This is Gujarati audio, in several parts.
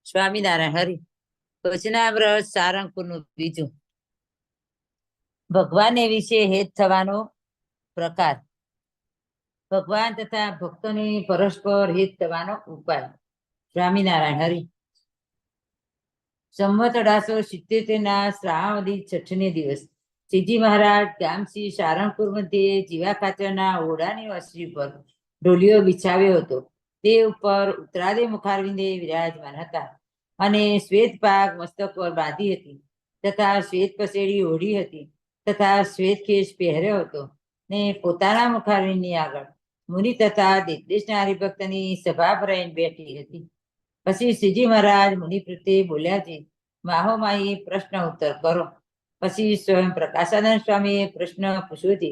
સ્વામિનારાયણ હરિ. વચનામૃત સારંગપુરનું બીજું. ભગવાનને વિશે હેત થવાનો પ્રકાર. ભગવાન તથા ભક્તોને પરસ્પર હિત થવાનો ઉપાય. સ્વામિનારાયણ હરિ. સંવત 1877 ના શ્રાવણ 6 દિવસ શ્રીજી મહારાજ ગામસી સારંગપુર મધ્યે જીવા ખાચરના ઓરડાની વસરી પર ઢોલિયો બિછાવ્યો હતો. તે ઉપર ઉત્તરાદે મુખારવિંદે વિરાજમાન હતા અને શ્વેત પાગ મસ્તક પર બાંધી હતી તથા શ્વેત પસેડી ઓઢી હતી તથા શ્વેત કેશ પહેર્યો હતો ને પોતાના મુખારવિંદની આગળ મુનિ તથા દેશના હરિભક્તની સભા ભરાઈને બેઠી હતી. પછી શ્રીજી મહારાજ મુનિ પ્રત્યે બોલ્યા છે, માહોમાઈ પ્રશ્ન ઉત્તર કરો. પછી સ્વયં પ્રકાશાનંદ સ્વામીએ પ્રશ્ન પૂછ્યો છે,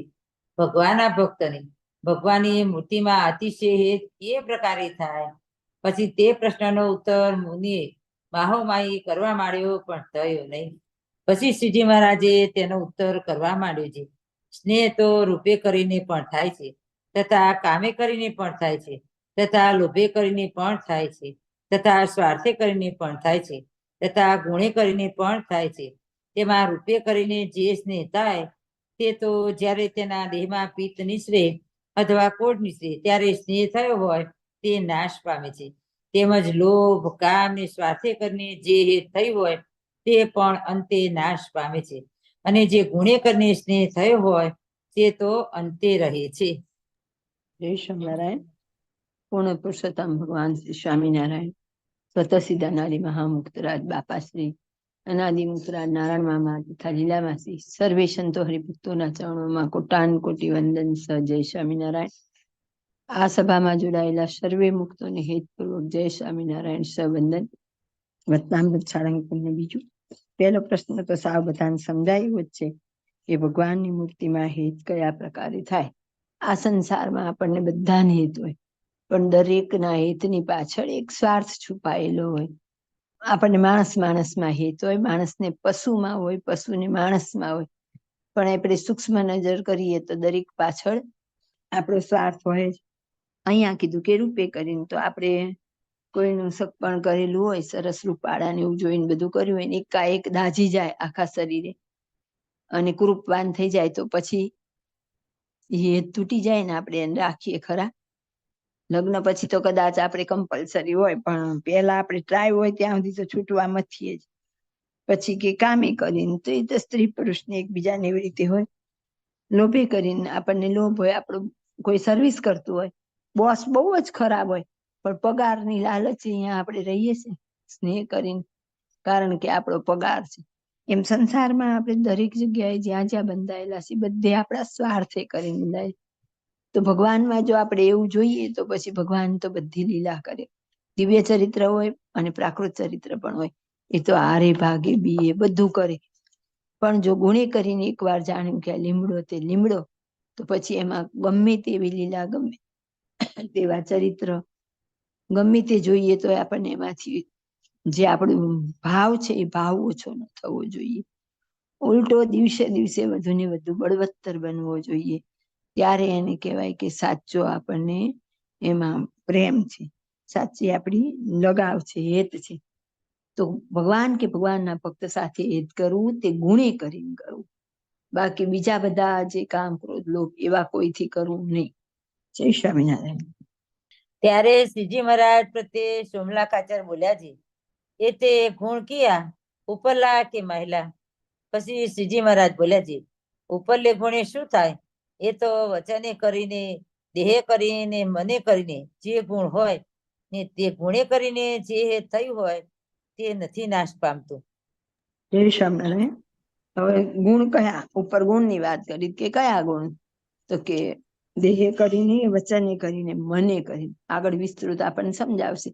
ભગવાનના ભક્તની ભગવાનની મૂર્તિમાં અતિશય હેત એ પ્રકારે થાય. પછી તે પ્રશ્નનો ઉત્તર મુનિએ માહોમાઈ કરવા માંડ્યો, પણ થયો નહીં. પછી શ્રીજી મહારાજે તેનો ઉત્તર કરવા માંડ્યો છે. સ્નેહ તો રૂપે કરીને પણ થાય છે, તથા કામે કરીને પણ થાય છે, તથા લોભે કરીને પણ થાય છે, તથા સ્વાર્થે કરીને પણ થાય છે, તથા ગુણે કરીને પણ થાય છે. તેમાં રૂપે કરીને જે સ્નેહ થાય તે તો જ્યારે તેના દેહમાં પિત્ત નિસરે અથવા કોઢ નિસરે ત્યારે સ્નેહ થયો હોય તે નાશ પામે છે. તેમજ લોભ કામ ને સ્વાર્થે કરીને જે હેત થઈ હોય તે પણ અંતે નાશ પામે છે. અને જે ગુણે કરીને સ્નેહ થયો હોય તે તો અંતે રહે છે. જય સ્વામિનારાયણ. પૂર્ણ પુરુષોત્તમ ભગવાન શ્રી સ્વામિનારાયણ સ્વતઃસિદ્ધ નારી મહામુક્તરાજ બાપાશ્રી અનાદિ મુક્તરાજ નારાયણ મામા તથા લીલામાસી સર્વે સંતો હરિભક્તોના ચરણોમાં કોટાન કોટી વંદન સ. જય સ્વામિનારાયણ. આ સભામાં જોડાયેલા સર્વે મુક્તોને હેતપૂર્વક જય સ્વામિનારાયણ સ વંદન. વતનામૃત સારંગપુરને બીજું. પહેલો પ્રશ્ન તો સાવ બધાને સમજાયું જ છે કે ભગવાનની મૂર્તિમાં હેત કયા પ્રકારે થાય. આ સંસારમાં આપણને બધાને હેત હોય, પણ દરેકના હેતની પાછળ એક સ્વાર્થ છુપાયેલો હોય. આપણને માણસમાં હેત હોય, માણસને પશુમાં હોય, પશુને માણસમાં હોય. પણ આપણે સૂક્ષ્મ નજર કરીએ તો દરેક પાછળ આપણો સ્વાર્થ હોય. અહીંયા કીધું કે રૂપે કરીને તો આપણે કોઈનું સગપણ કરેલું હોય, સરસ રૂપાળાને એવું જોઈને બધું કર્યું હોય, એકાએક દાઝી જાય આખા શરીરે અને કૃપવાન થઈ જાય તો પછી એ તૂટી જાય ને આપણે એને રાખીએ ખરા. લગ્ન પછી તો કદાચ આપણે કમ્પલસરી હોય, પણ પહેલા આપણે ટ્રાય હોય ત્યાં સુધી તો છૂટવા મથીએ જ. પછી કે કામે કરીને તો એ તો સ્ત્રી પુરુષને એકબીજાને એવી રીતે હોય. લોભે કરીને આપણને લોભ હોય, આપણું કોઈ સર્વિસ કરતું હોય, બોસ બહુ જ ખરાબ હોય, પણ પગારની લાલચ અહીંયા આપણે રહીએ છીએ સ્નેહ કરીને, કારણ કે આપણો પગાર છે. એમ સંસારમાં આપણે દરેક જગ્યાએ જ્યાં જ્યાં બંધાયેલા છે બધે આપણા સ્વાર્થે કરીને બંધાય. તો ભગવાનમાં જો આપણે એવું જોઈએ તો પછી ભગવાન તો બધી લીલા કરે. દિવ્ય ચરિત્ર હોય અને પ્રાકૃત ચરિત્ર પણ હોય. એ તો હારે ભાગે બીએ બધું કરે. પણ જો ગુણે કરીને એકવાર જાણ્યું કે લીમડો તે લીમડો, તો પછી એમાં ગમે તેવી લીલા, ગમે તેવા ચરિત્ર, ગમે તે જોઈએ તો આપણને એમાંથી જે આપણું ભાવ છે એ ભાવ ઓછો ન થવો જોઈએ. ઉલટો દિવસે દિવસે વધુ ને વધુ બળવત્તર બનવો જોઈએ. ત્યારે એને કહેવાય કે સાચો આપણને એમાં પ્રેમ છે, સાચી આપણી લગાવ છે, હેત છે. તો ભગવાન કે ભગવાનના ભક્ત સાથે હેત કરવું તે ગુણે કરીને કરવું. બાકી બીજા બધા જે કામ ક્રોધ લોભ એવા કોઈથી કરવું નહીં. જય સ્વામિનારાયણ. ત્યારે શ્રીજી મહારાજ પ્રત્યે સોમલા ખાચર બોલ્યા છે, એ તે ગુણ કિયા ઉપરલા કે મહિલા. પછી શ્રીજી મહારાજ બોલ્યા છે, ઉપરલે ગુણે શું થાય? એ તો વચને કરીને, દેહે કરીને, મને કરીને જે ગુણ હોય ને તે ગુણે કરીને જે થયું હોય તે નથી નાશ પામતું. જય સ્વામિનારાયણ. હવે ગુણ કયા? ઉપર ગુણની વાત કરી કે કયા ગુણ? તો કે દેહે કરીને, વચને કરીને, મને કરીને. આગળ વિસ્તૃત આપણને સમજાવશે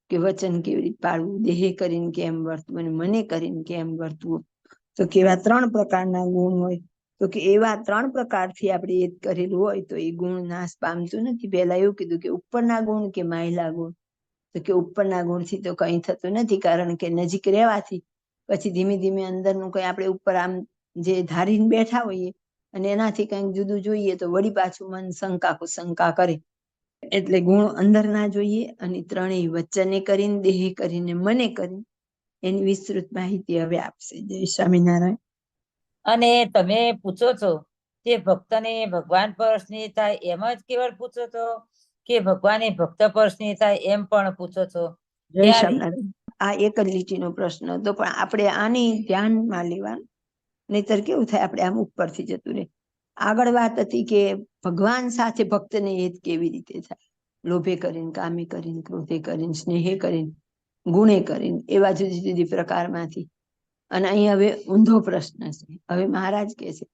કે વચન કેવી રીતે પાળવું, દેહે કરીને કેમ વર્તવું અને મને કરીને કેમ વર્તવું. તો કેવા 3 પ્રકારના ગુણ હોય. તો કે એવા 3 પ્રકારથી આપણે હેત કરેલું હોય તો એ ગુણ નાશ પામતું નથી. પહેલા એવું કીધું કે ઉપરના ગુણ કે માયલા ગુણ. તો કે ઉપરના ગુણથી તો કંઈ થતું નથી, કારણ કે નજીક રહેવાથી પછી ધીમે ધીમે અંદરનું કંઈ આપણે ઉપર આમ જે ધારીને બેઠા હોઈએ અને એનાથી કંઈક જુદું જોઈએ તો વળી પાછું મન શંકા કુશંકા કરે. એટલે ગુણ અંદર ના જોઈએ, અને ત્રણેય વચને કરીને, દેહે કરીને, મને કરીને એની વિસ્તૃત માહિતી હવે આપશે. જય સ્વામિનારાયણ. અને તમે પૂછો છો કે ભક્તને ભગવાન પર સ્નેહ થાય એમ જ કેવળ પૂછો છો કે ભગવાને ભક્ત પર સ્નેહ થાય એમ પણ પૂછો છો? જય ત્યારે સ્વામિનારાયણ. આ એક જ લીટીનો પ્રશ્ન હતો, પણ આપણે આની ધ્યાનમાં લેવાનું, નહીતર કેવું થાય આપણે આમ ઉપરથી જતું રહે. આગળ વાત હતી કે ભગવાન સાથે ભક્તને હેત કેવી રીતે થાય, લોભે કરીને, કામે કરીને, ક્રોધે કરીને, સ્નેહે કરીને, ગુણે કરીને, એવા જુદી જુદી પ્રકારમાંથી. અને અહીં હવે ઊંધો પ્રશ્ન છે. હવે મહારાજ કહે છે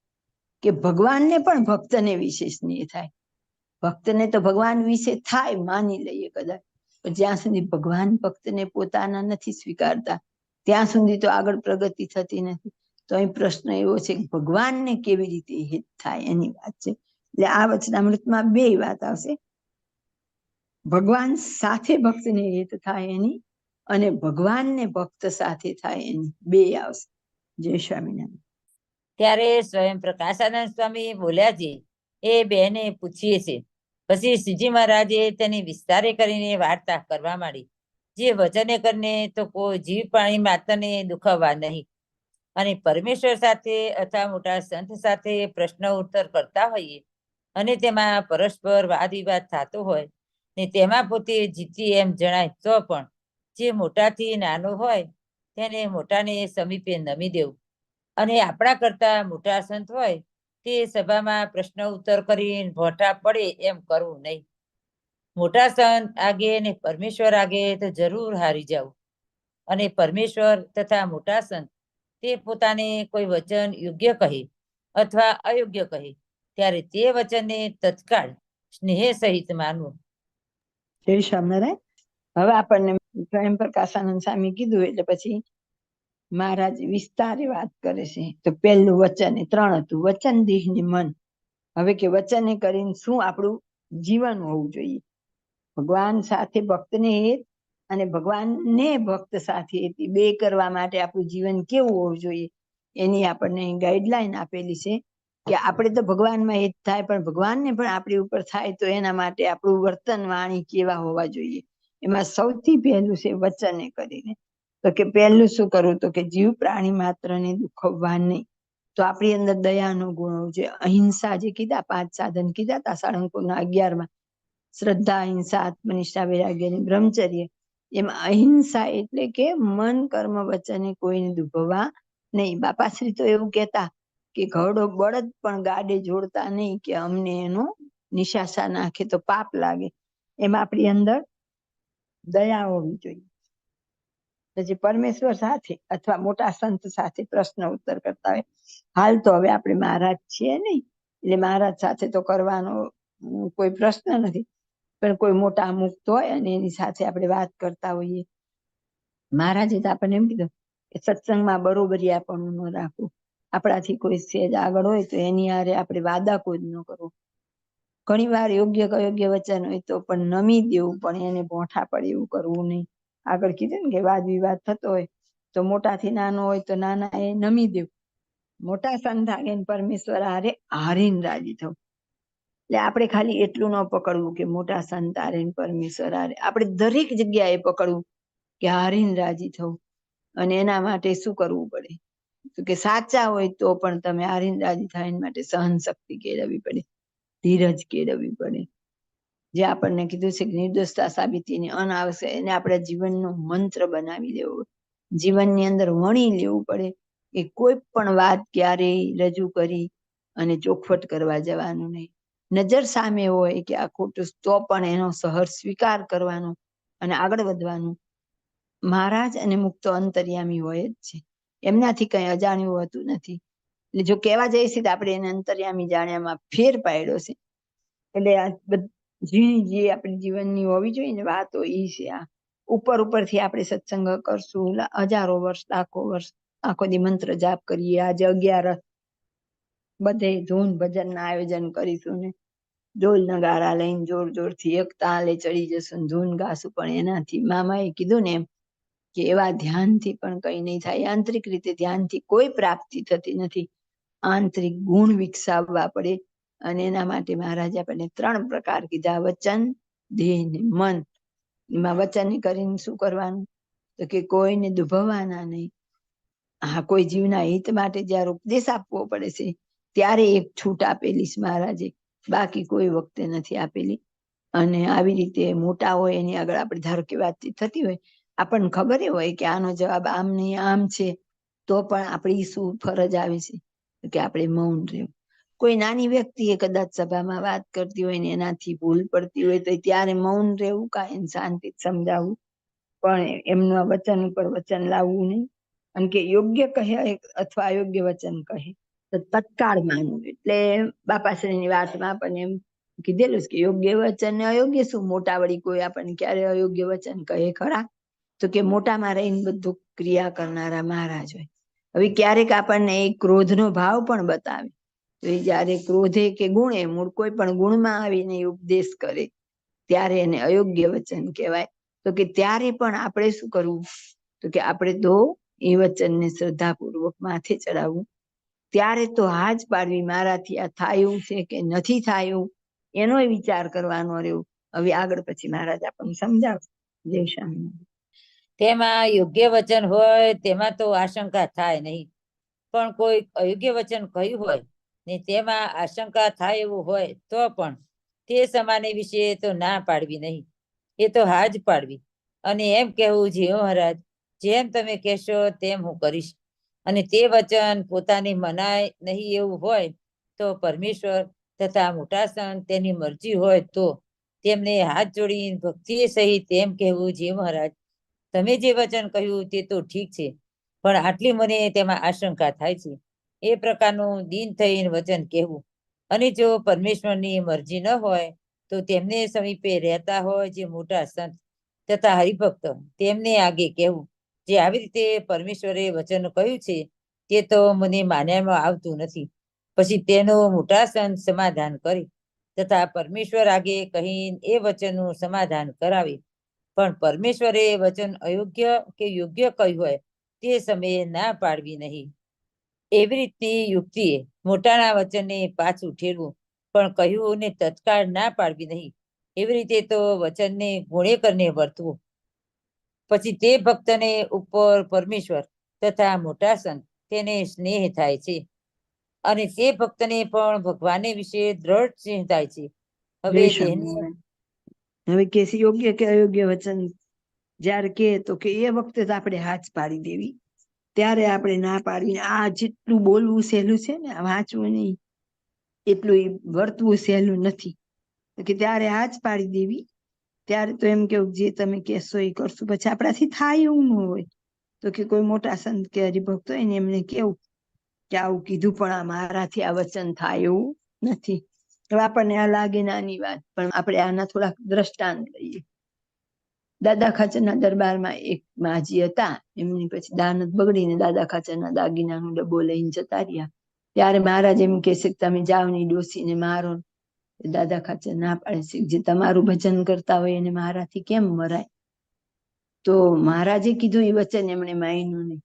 કે ભગવાનને પણ ભક્તને વિશે સ્નેહ થાય. ભક્તને તો ભગવાન વિશે થાય, માની લઈએ કદાચ, પણ જ્યાં સુધી ભગવાન ભક્તને પોતાના નથી સ્વીકારતા ત્યાં સુધી તો આગળ પ્રગતિ થતી નથી. તો અહીં પ્રશ્ન એવો છે કે ભગવાનને કેવી રીતે હિત થાય એની વાત છે. એટલે આ વચનામૃતમાં બે વાત આવશે. ભગવાન સાથે ભક્તને હિત થાય એની, અને ભગવાનને ભક્ત સાથે થાય એની, બે આવશે. જય સ્વામિનારાયણ. ત્યારે સ્વયં પ્રકાશાનંદ સ્વામી બોલ્યા છે, એ બેને પૂછીએ છે. પછી શ્રીજી મહારાજે તેની વિસ્તારે કરીને વાર્તા કરવા માંડી. જે વચને કરીને તો કોઈ જીવ પ્રાણી માત્રને દુખાવવા નહીં, અને પરમેશ્વર સાથે અથવા મોટા સંત સાથે પ્રશ્ન ઉત્તર કરતા હોઈએ, અને તેમાં પરસ્પર વાદ વિવાદ થતો હોય ને તેમાં પોતે જીતી એમ જણાય, તો પણ જે મોટાથી નાનો હોય તેને મોટાને સમીપે નમી દેવું, અને આપણા કરતા મોટા સંત હોય તે સભામાં પ્રશ્ન ઉત્તર કરીને ભોટા પડે એમ કરવું નહીં. મોટા સંત આગે ને પરમેશ્વર આગે તો જરૂર હારી જાવ, અને પરમેશ્વર તથા મોટા સંત તે પોતાને કોઈ વચન યોગ્ય કહે અથવા અયોગ્ય કહે ત્યારે તે વચનને તત્કાળ સ્નેહ સહિત માનવું. જય સ્વામિનારાયણ. હવે આપણને સ્વયં પ્રકાશાનંદ સ્વામી કીધું એટલે પછી મહારાજ વિસ્તારે વાત કરે છે. તો પહેલું વચન, એ ત્રણ હતું, વચન, દેહ ને મન. હવે કે વચને કરીને શું આપણું જીવન હોવું જોઈએ. ભગવાન સાથે ભક્તને હેત અને ભગવાનને ભક્ત સાથે હેત, બે કરવા માટે આપણું જીવન કેવું હોવું જોઈએ એની આપણને ગાઈડલાઈન આપેલી છે. કે આપણે તો ભગવાનમાં હેત થાય, પણ ભગવાનને પણ આપણી ઉપર થાય, તો એના માટે આપણું વર્તન વાણી કેવા હોવા જોઈએ. એમાં સૌથી પહેલું છે વચને કરીને. તો કે પહેલું શું કરવું, તો કે જીવ પ્રાણી માત્રને દુખવવા નહીં. તો આપણી અંદર દયાનો ગુણ હોવો જોઈએ. અહિંસા જે કીધા, 5 સાધન કીધા હતા સાળંગપુરના 11માં, શ્રદ્ધા, અહિંસા, આત્મનિષ્ઠા, વૈરાગ્ય અને બ્રહ્મચર્ય. એમાં અહિંસા એટલે કે મન, કર્મ, વચને કોઈને દુભવવા નહીં. બાપાશ્રી તો એવું કહેતા કે ઘોડો બળદ પણ ગાડે જોડતા નહીં, કે અમને એનો નિશાસા નાખે તો પાપ લાગે. એમાં આપણી અંદર દયા હોવી જોઈએ. પછી પરમેશ્વર સાથે અથવા મોટા સંત સાથે પ્રશ્ન ઉત્તર કરતા હોય. હાલ તો હવે આપણે મહારાજ છીએ નહીં, એટલે મહારાજ સાથે તો કરવાનો કોઈ પ્રશ્ન નથી, પણ કોઈ મોટા મુક્ત હોય અને એની સાથે આપણે વાત કરતા હોઈએ. મહારાજે તો આપણને એમ કીધું કે સત્સંગમાં બરોબરિયાપણું ન રાખવું. આપણાથી કોઈ સેજ આગળ હોય તો એની હારે આપણે વાદા કોઈ ન કરવો. ઘણી વાર યોગ્ય અયોગ્ય વચન હોય તો પણ નમી દેવું, પણ એને ભોંઠા પડે એવું કરવું નહીં. આગળ કીધું ને કે વાદ વિવાદ થતો હોય તો મોટાથી નાનો હોય તો નાના એ નમી દેવું. મોટા સંત આગે પરમેશ્વર હારે હારીને રાજી થવું. એટલે આપણે ખાલી એટલું ન પકડવું કે મોટા સંત હારે પરમેશ્વર હારે, આપણે દરેક જગ્યાએ પકડવું કે હારીને રાજી થવું. અને એના માટે શું કરવું પડે, તો કે સાચા હોય તો પણ તમે હારીને રાજી થાય એના માટે સહન શક્તિ કેળવવી પડે, ધીરજ કેળવવી પડે. જે આપણને કીધું છે કે નિર્દોષતા સાબિતીને અનાવશ્યક, એને આપણા જીવનનો મંત્ર બનાવી લેવો, જીવનની અંદર વણી લેવું પડે કે કોઈ પણ વાત ક્યારેય રજૂ કરી અને ચોખવટ કરવા જવાનું નહીં. નજર સામે હોય કે આ ખોટું, તો પણ એનો સહર્ષ સ્વીકાર કરવાનો અને આગળ વધવાનું. મહારાજ અને મુક્તો અંતર્યામી હોય જ છે, એમનાથી કઈ અજાણ્યું હોતું નથી. એટલે જો કહેવા જઈએ છીએ તો આપણે એને અંતર્યામી જાણ્યામાં ફેર પાડ્યો છે. એટલે આ જે આપણી જીવનની હોવી જોઈએ ને વાતો એ છે. આ ઉપરથી આપણે સત્સંગ કરશું, હજારો વર્ષ, લાખો વર્ષ, આખો દી મંત્ર જાપ કરીએ, આજે 11 બધે ધૂન ભજન ના આયોજન કરીશું ને ઢોલ નગારા લઈને જોર જોરથી એક તાલે ચડી જશું, ધૂન ગાશું, પણ એનાથી મામાએ કીધું ને એમ કે એવા ધ્યાનથી પણ કઈ નહીં થાય. આંતરિક રીતે ધ્યાનથી કોઈ પ્રાપ્તિ થતી નથી. આંતરિક ગુણ વિકસાવવા પડે, અને એના માટે મહારાજે આપણને 3 પ્રકાર કીધા, વચન, દેહ ને મન એમાં વચન કરીને શું કરવાનું? તો કે કોઈને દુભવવાના નહીં. હા, કોઈ જીવના હિત માટે જયારે ઉપદેશ આપવો પડે છે ત્યારે એક છૂટ આપેલી છે મહારાજે, બાકી કોઈ વખતે નથી આપેલી. અને આવી રીતે મોટા હોય એની આગળ આપણે ધારો કે વાતચીત થતી હોય, આપણને ખબર હોય કે આનો જવાબ આમ નહીં આમ છે, તો પણ આપણી શું ફરજ આવે છે કે આપણે મૌન રહેવું. કોઈ નાની વ્યક્તિ એ કદાચ સભામાં વાત કરતી હોય ને એનાથી ભૂલ પડતી હોય તો ત્યારે મૌન રહેવું, કાંઈ શાંતિ સમજાવવું, પણ એમના વચન ઉપર વચન લાવવું નહીં. અને કે યોગ્ય કહે અથવા અયોગ્ય વચન કહે તો તત્કાળ માનવું. એટલે બાપાશ્રીની વાતમાં આપણને એમ કીધેલું છે કે યોગ્ય વચન ને અયોગ્ય શું? મોટા વળી કોઈ આપણને ક્યારે અયોગ્ય વચન કહે ખરા? તો કે મોટામાં રહીને બધું ક્રિયા કરનારા મહારાજ હોય. હવે ક્યારેક આપણને એક ક્રોધનો ભાવ પણ બતાવે, તો એ જયારે ક્રોધે કે ગુણે મૂળ કોઈ પણ ગુણમાં આવીને ઉપદેશ કરે ત્યારે એને અયોગ્ય વચન કહેવાય. તો કે ત્યારે પણ આપણે શું કરવું? તો કે આપણે તો એ વચનને શ્રદ્ધાપૂર્વક માથે ચડાવવું. ત્યારે તો હાજ પાડવી, મારાથી આ થાયું છે કે નથી થાયું એનો વિચાર કરવાનો રહ્યો. હવે આગળ પછી મહારાજ આપણને સમજાવશે. જય સ્વામિનારાયણ. તેમાં યોગ્ય વચન હોય તેમાં તો આશંકા થાય નહીં, પણ કોઈ અયોગ્ય વચન કહ્યું હોય ને તેમાં આશંકા થાય એવું હોય તો પણ તે સમાને વિશે તો ના પાડવી નહીં, એ તો હા જ પાડવી. અને એમ કહેવું, જી મહારાજ, જેમ તમે કહેશો તેમ હું કરીશ. અને તે વચન પોતાની મનાય નહીં એવું હોય તો પરમેશ્વર તથા મોટા સંત તેની મરજી હોય તો તેમને હાથ જોડી ભક્તિ સહિત એમ કહેવું, જી મહારાજ, તમે જે વચન કહ્યું તે તો ઠીક છે, પણ આટલી મને તેમાં આશંકા થાય છે. એ પ્રકારનું દીન થઈને વચન કહેવું. અને જો પરમેશ્વરની મરજી ન હોય તો તેમને સમીપે રહેતા હોય જે મોટા સંત તથા હરિભક્ત તેમને આગે કહેવું. જે આવી રીતે પરમેશ્વરે વચન કહ્યું છે તે તો મને માનવામાં આવતું નથી. પછી તેનું મોટા સંત સમાધાન કરી તથા પરમેશ્વર આગે કહીને એ વચનનું સમાધાન કરાવી. પણ પરમેશ્વરે વચન અયોગ્ય કે યોગ્ય કહ્યું હોય તે સમયે ના પાડવી નહીં. એવી રીતની યુક્તિએ મોટાના વચનને પાછું ઠેરવું, પણ કહ્યું ને તત્કાળ ના પાડવી નહીં. એવી રીતે તો વચનને ગુણે કરીને વર્તવું. પછી તે ભક્તને ઉપર પરમેશ્વર તથા મોટા સંત તેને સ્નેહ થાય છે, અને તે ભક્તને પણ ભગવાને વિશે દ્રઢ સ્નેહ થાય છે. હવે જય દેહને સ્વામિનારાયણ. હવે કે છે યોગ્ય કે અયોગ્ય વચન જયારે કે તો કે એ વખતે તો આપણે હાથ પાડી દેવી, ત્યારે આપણે ના પાડવી. આ જેટલું બોલવું સહેલું છે ને, વાંચવું નહીં એટલું વર્તવું સહેલું નથી. કે ત્યારે હાથ પાડી દેવી. ત્યારે તો એમ કેવું જે તમે કહેશો એ કરશું. પછી આપણાથી થાય એવું ન હોય તો કે કોઈ મોટા સંત કે હરિભક્ત હોય ને એમને કેવું કે આવું કીધું પણ આ મારાથી આ વચન થાય એવું નથી. હવે આપણને આ લાગે નાની વાત, પણ આપણે આના થોડાક દ્રષ્ટાંત લઈએ. દાદા ખાચરના દરબારમાં એક માજી હતા, એમની પછી દાનત બગડીને દાદા ખાચરના દાગીનાનો ડબ્બો લઈને જતા રહ્યા. ત્યારે મહારાજ એમ કે છે તમે જાઓ ની ડોસીને મારો. દાદા ખાચર ના પાડે છે, જે તમારું ભજન કરતા હોય એને મારાથી કેમ મરાય? તો મહારાજે કીધું એ વચન એમણે માન્યું નહીં,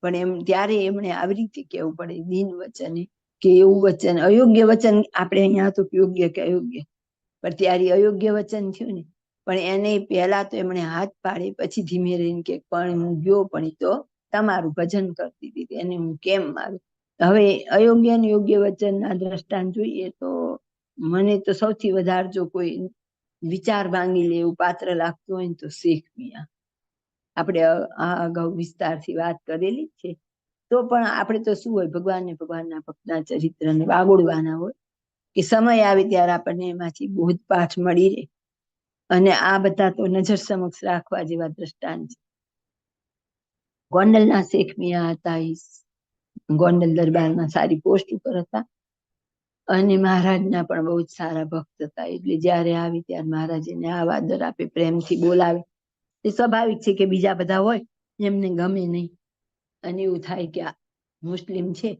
પણ એમ ત્યારે એમણે આવી રીતે કેવું પડે દીન વચને કે એવું વચન અયોગ્ય વચન આપણે અહીંયા હતું યોગ્ય કે અયોગ્ય, પણ ત્યારે અયોગ્ય વચન થયું ને. પણ એને પહેલા તો એમણે હાથ પાડે, પછી ધીમે રહીને કે પણ હું ગયો, પણ એ તો તમારું ભજન કરતી હતી એને હું કેમ મારું? હવે અયોગ્ય અને યોગ્ય વચનના દ્રષ્ટાંત જોઈએ તો મને તો સૌથી વધારે જો કોઈ વિચાર ભાંગી લે એવું પાત્ર લાગતું હોય ને તો શેખ મિયા. આપણે આ અગાઉ વિસ્તારથી વાત કરેલી છે. તો પણ આપણે તો શું હોય, ભગવાનને ભગવાનના ભક્તના ચરિત્રને વાગોડવાના હોય કે સમય આવે ત્યારે આપણને એમાંથી બોધપાઠ મળી રહે. અને આ બધા તો નજર સમક્ષ રાખવા જેવા દ્રષ્ટાંત છે. ગોંડલના શેખ મિયા હતા, ગોંડલ દરબારમાં સારી પોસ્ટ ઉપર હતા અને મહારાજના પણ બહુ જ સારા ભક્ત હતા. એટલે જયારે આવી ત્યારે મહારાજ એને આવા આદર આપે, પ્રેમથી બોલાવે. એ સ્વાભાવિક છે કે બીજા બધા હોય એમને ગમે નહીં, અને એવું થાય કે આ મુસ્લિમ છે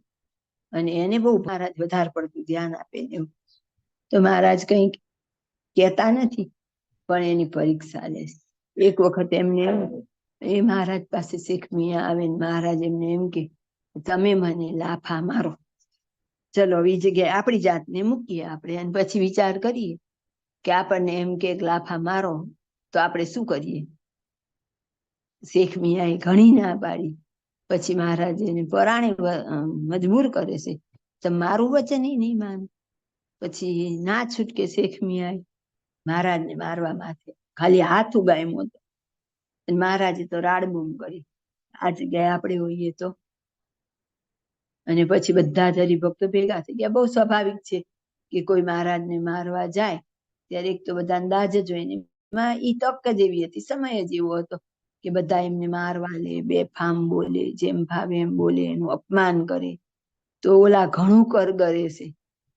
અને એને બહુ મહારાજ વધારે પડતું ધ્યાન આપે ને એવું. તો મહારાજ કંઈક કહેતા નથી, પણ એની પરીક્ષા લે. એક વખત એમને એ મહારાજ પાસે શેખ મિયા આવે ને મહારાજ એમને એમ કે તમે મને લાફા મારો, ચલો એ જગ્યાએ આપણી જાતને મૂકીએ આપણે અને પછી વિચાર કરીએ કે આપણને એમ કે લાફા મારો તો આપણે શું કરીએ? શેખ મિયાએ ઘણી ના પાડી. પછી મહારાજ એને પરાણે મજબૂર કરે છે, તો મારું વચન નહીં માન. પછી ના છૂટકે શેખ મિયાએ મહારાજને મારવા માથે ખાલી હાથ ઉગામ્યો હતો. મહારાજે તો રાડબૂમ કરી, આ જગ્યાએ આપણે હોઈએ તો. અને પછી બધા જ હરિભક્તો ભેગા થઈ ગયા. બહુ સ્વાભાવિક છે કે કોઈ મહારાજને મારવા જાય ત્યારે એક તો બધા અંદાજ જ હોય ને, ઈ તક જ એવી હતી, સમય જ એવો હતો કે બધા એમને મારવા લે, બેફામ બોલે, જેમ ભાવે એમ બોલે, એનું અપમાન કરે. તો ઓલા ઘણું કરગરે છે,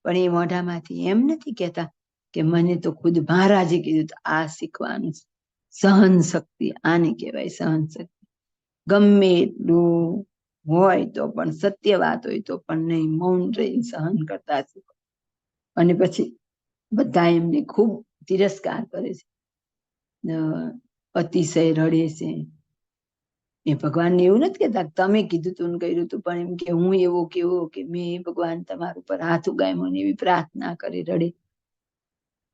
પણ એ મોઢામાંથી એમ નથી કહેતા કે મને તો ખુદ મહારાજે કીધું તો આ શીખવાનું. સહન શક્તિ આને કહેવાય, સહન શક્તિ. ગમે એટલું હોય તો પણ, સત્ય વાત હોય તો પણ નહીં, મૌન રહીને સહન કરતા શીખો. અને પછી બધા એમને ખૂબ તિરસ્કાર કરે છે, અતિશય રડે છે. એ ભગવાનને એવું નથી કહેતા તમે કીધું તું કર્યું તું, પણ એમ કે હું એવો કેવો કે મેં ભગવાન તમારા ઉપર હાથ ઉગામ્યો ને એવી પ્રાર્થના કરે, રડે.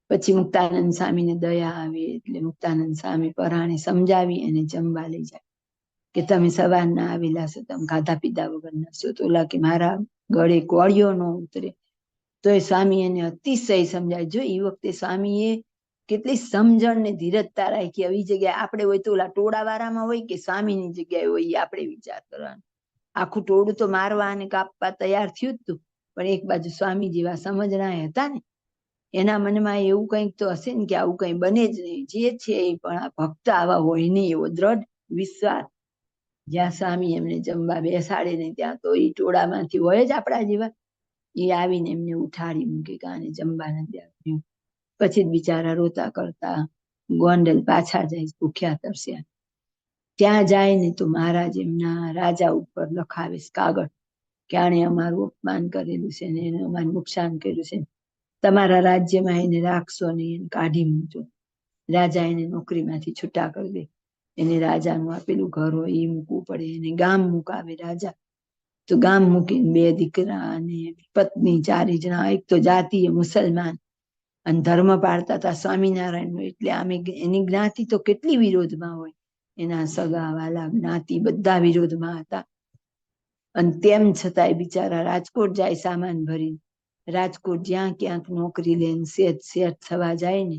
પછી મુક્તાનંદ સ્વામીને દયા આવે એટલે મુક્તાનંદ સ્વામી પરાણે સમજાવી અને જમવા લઈ જાય કે તમે સવારના આવેલા છો, તમે ખાધા પીધા વગરના છો. તો ઓલા કે મારા ગળે કોળિયો ન ઉતરે. તો એ સ્વામી એને અતિશય સમજાય. જો એ વખતે સ્વામીએ કેટલી સમજણ ને ધીરજતા રાખી. આવી જગ્યાએ આપણે હોય તો ઓલા ટોળા વાળામાં હોય કે સ્વામીની જગ્યાએ હોય, એ આપણે વિચાર કરવાનો. આખું ટોળું તો મારવા અને કાપવા તૈયાર થયું જ તું, પણ એક બાજુ સ્વામી જેવા સમજણા હતા ને, એના મનમાં એવું કંઈક તો હશે ને કે આવું કંઈ બને જ નહીં. જે છે એ પણ આ ભક્ત આવા હોય નહીં, એવો દ્રઢ વિશ્વાસ. જ્યાં સ્વામી એમને જમવા બેસાડે ને ત્યાં તો એ ટોળામાંથી હોય જ આપણા જેવા, એ આવીને એમને ઉઠાડી મૂકે કે આને જમવા નથી આપ્યું. પછી બિચારા રોતા કરતા ગોંડલ પાછા જાય, ભૂખ્યા તરસ્યા. ત્યાં જાય ને તો મહારાજ એમના રાજા ઉપર લખાવે કાગળ કે આણે અમારું અપમાન કરેલું છે ને એને અમારું નુકસાન કર્યું છે, તમારા રાજ્યમાં એને રાખશો નહીં, એને કાઢી મૂકજો. રાજા એને નોકરીમાંથી છૂટા કરી દે. એને રાજાનું આપેલું ઘર હોય એ મૂકવું પડે. એને ગામ મુકાવે રાજા, તો ગામ મૂકીને 2 દીકરા અને પત્ની 4 જણા. એક તો જાતીય મુસલમાન અને ધર્મ પાળતા હતા સ્વામિનારાયણ નું, એટલે આમે એની જ્ઞાતિ તો કેટલી વિરોધમાં હોય. એના સગા વાલા જ્ઞાતિ બધા વિરોધમાં હતા. અને તેમ છતાંય બિચારા રાજકોટ જાય સામાન ભરી. રાજકોટ જ્યાં ક્યાંક નોકરી લઈને સેટ થવા જાય ને,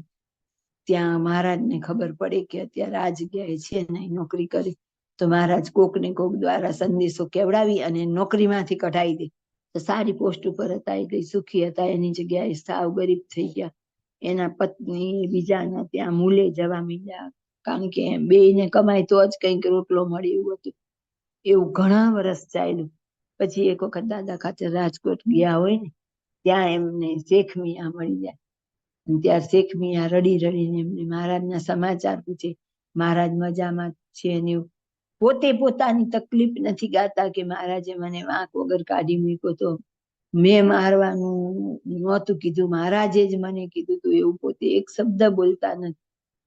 ત્યાં મહારાજને ખબર પડે કે અત્યારે આ જગ્યાએ છે ને નોકરી કરી, તો મહારાજ કોક ને કોક દ્વારા સંદેશો કેવડાવી અને નોકરીમાંથી કઢાઈ દે. તો સારી પોસ્ટ ઉપર હતા એટલે સુખી હતા, એની જગ્યાએ સાવ ગરીબ થઈ ગયા. એના પત્ની બીજાના ત્યાં મૂલે જવા માંડ્યા, કારણ કે બેયને કમાય તો જ કંઈક રોટલો મળે એવું હતું. એવું ઘણા વર્ષ ચાલ્યું. પછી એક વખત દાદા ખાચર રાજકોટ ગયા હોય ને, ત્યાં એમને શેખ મિયા મળી જાય. ત્યારે શેખ મિયા રડી રડીને એમને મહારાજના સમાચાર પૂછે. મહારાજ મજામાં છે ને એવું. પોતે પોતાની તકલીફ નથી ગાતા કે મહારાજે મને વાંક વગર કાઢી મૂક્યો, તો મેં મારવાનું નહોતું કીધું, મહારાજે જ મને કીધું તું, એવું પોતે એક શબ્દ બોલતા નથી.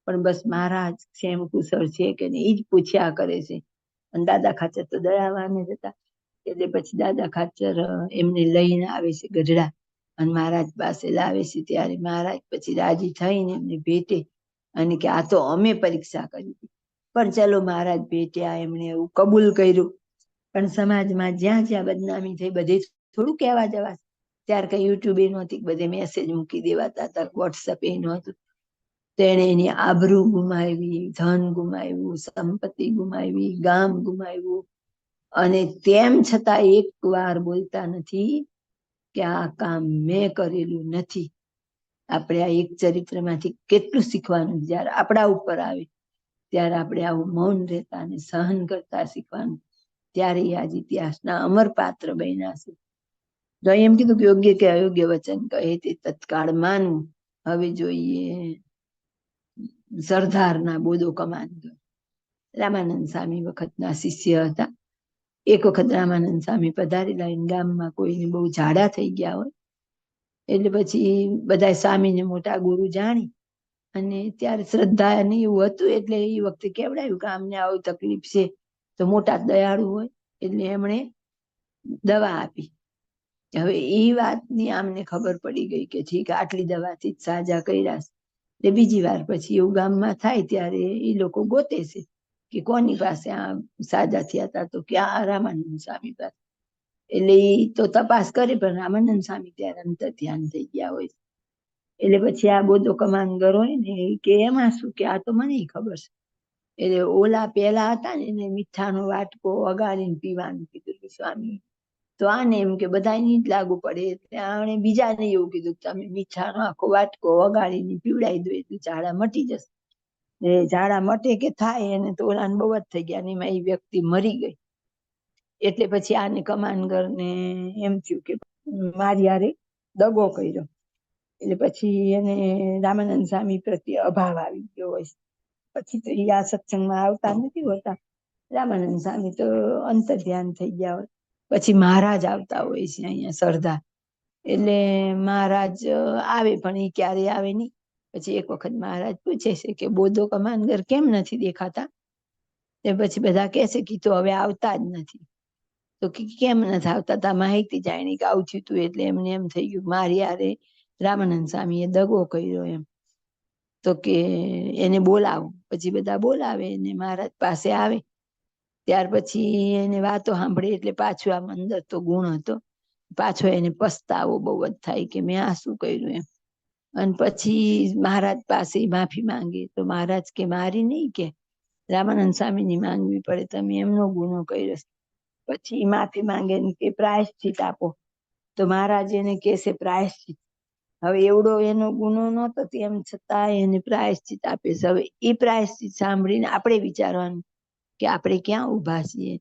પણ બસ મહારાજ ક્ષેમ કુશળ છે કે એ જ પૂછ્યા કરે છે. અને દાદા ખાચર તો દયાવાન જ હતા. એટલે પછી દાદા ખાચર એમને લઈને આવે છે ગઢડા અને મહારાજ પાસે લાવે છે. ત્યારે મહારાજ પછી રાજી થઈને એમને ભેટે અને કે આ તો અમે પરીક્ષા કરી હતી, પણ ચલો મહારાજ ભેટ્યા, એમણે એવું કબૂલ કર્યું. પણ સમાજમાં જ્યાં જ્યાં બદનામી થઈ બધે થોડું કહેવા જવા. ત્યારે કઈ યુટ્યુબ એ નહોતી, બધે મેસેજ મૂકી દેવાતા હતા, વોટ્સઅપ એ નહોતું. તેણે એની આબરૂ ગુમાવી, ધન ગુમાવ્યું, સંપત્તિ ગુમાવી, ગામ ગુમાવ્યું. અને તેમ છતાં એક વાર બોલતા નથી કે આ કામ મેં કરેલું નથી. આપણે આ એક ચરિત્રમાંથી કેટલું શીખવાનું. જયારે આપણા ઉપર આવે ત્યારે આપણે આવું મૌન રહેતા અને સહન કરતા શીખવાનું. ત્યારે આજ ઇતિહાસના અમર પાત્ર બન્યા છે. તો એમ કીધું કે યોગ્ય કે અયોગ્ય વચન કહે તે તત્કાળ માનવું. હવે જોઈએ સરદારના બોધો કમાન્ડર. રામાનંદ સ્વામી વખતના શિષ્ય હતા. એક વખત રામાનંદ સ્વામી પધારેલા, ગામમાં કોઈને બહુ ઝાડા થઈ ગયા હોય, એટલે પછી બધા સ્વામીને મોટા ગુરુ જાણી અને ત્યારે શ્રદ્ધા ને એવું હતું, એટલે એ વખતે કેવડાયું કે આમને આવી તકલીફ છે. તો મોટા દયાળુ હોય એટલે એમણે દવા આપી. હવે એ વાતની આમને ખબર પડી ગઈ કે ઠીક આટલી દવાથી જ સાજા કર્યા. એટલે બીજી વાર પછી એવું ગામમાં થાય ત્યારે એ લોકો ગોતે છે કે કોની પાસે આ સાજા થયા હતા, તો કે આ રામાનંદ સ્વામી પાસે. એટલે એ તો તપાસ કરે, પણ રામાનંદ સ્વામી ત્યારે અંતર ધ્યાન થઈ ગયા હોય. એટલે પછી આ બોધો કમાનગર હોય ને કે એમાં શું કે આ તો મને ખબર છે. એટલે ઓલા પેલા હતા ને એને મીઠાનો વાટકો વગાડીને પીવાનું કીધું સ્વામી. તો આને એમ કે બધાને જ લાગુ પડે, એટલે આણે બીજાને એવું કીધું કે તમે મીઠાનો આખો વાટકો વગાડીને પીવડાવી દો એટલે ઝાડા મટી જશે. એ ઝાડા મટે કે થાય એને તો ઓલાને બહુ જ થઈ ગયા, એમાં એ વ્યક્તિ મરી ગઈ. એટલે પછી આને કમાનગર ને એમ થયું કે મારી હારે દગો કર્યો. એટલે પછી એને રામાનંદ સ્વામી પ્રત્યે અભાવ આવી ગયો હોય. પછી તો આ સત્સંગમાં આવતા નથી હોતા. રામાનંદ સ્વામી તો અંતર ધ્યાન થઈ ગયા હોય. પછી મહારાજ આવતા હોય છે અહીંયા સરદાર. એટલે મહારાજ આવે, પણ એ ક્યારે આવે નહીં. પછી એક વખત મહારાજ પૂછે છે કે બોધો કમાનગર કેમ નથી દેખાતા? તે પછી બધા કહે છે કે તો હવે આવતા જ નથી. તો કેમ નથી આવતા? તા માહિતી જાણી કે આવું થયું તું, એટલે એમને એમ થઈ ગયું મારી યારે રામાનંદ સ્વામીએ દગો કર્યો એમ. તો કે એને બોલાવો. પછી બધા બોલાવે ને મહારાજ પાસે આવે. ત્યાર પછી એને વાતો સાંભળે એટલે પાછું આમ અંદર તો ગુણ હતો, પાછો એને પસ્તાવો બહુ જ થાય કે મેં આ શું કર્યું એમ. અને પછી મહારાજ પાસે માફી માંગે તો મહારાજ કે મારી નહીં, કે રામાનંદ સ્વામીની માંગવી પડે, તમે એમનો ગુનો કર્યો. પછી માફી માંગે ને કે પ્રાયશ્ચિત આપો. તો મહારાજ એને કહેશે પ્રાયશ્ચિત. હવે એવડો એનો ગુનો નહોતો, તેમ છતાં એને પ્રાયશ્ચિત આપે છે. હવે એ પ્રાયશ્ચિત સાંભળીને આપણે વિચારવાનું કે આપણે ક્યાં ઊભા છીએ.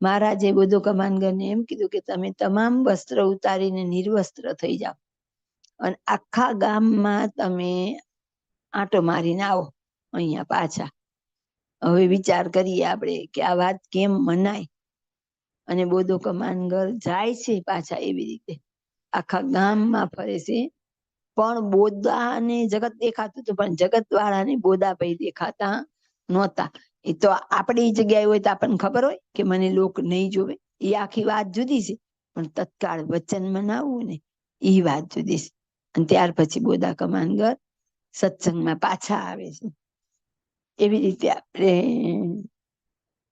મહારાજે બોધો કમાનગરને એમ કીધું કે તમે તમામ વસ્ત્ર ઉતારીને નિર્વસ્ત્ર થઈ જાઓ અને આખા ગામમાં તમે આંટો મારીને આવો અહીંયા પાછા. હવે વિચાર કરીએ આપણે કે આ વાત કેમ મનાય. અને બોધો કમાનગર જાય છે પાછા એવી રીતે આખા ગામમાં ફરે છે. પણ બોધાને જગત દેખાતું હતું, પણ જગત વાળાને બોધા ભાઈ દેખાતા નહોતા. એ તો આપણી જગ્યાએ હોય તો આપણને ખબર હોય કે મને લોક નહીં જોવે, એ આખી વાત જુદી છે. પણ તત્કાળ વચન મનાવવું ને એ વાત જુદી છે. અને ત્યાર પછી બોધા કમાનગર સત્સંગમાં પાછા આવે છે. એવી રીતે આપણે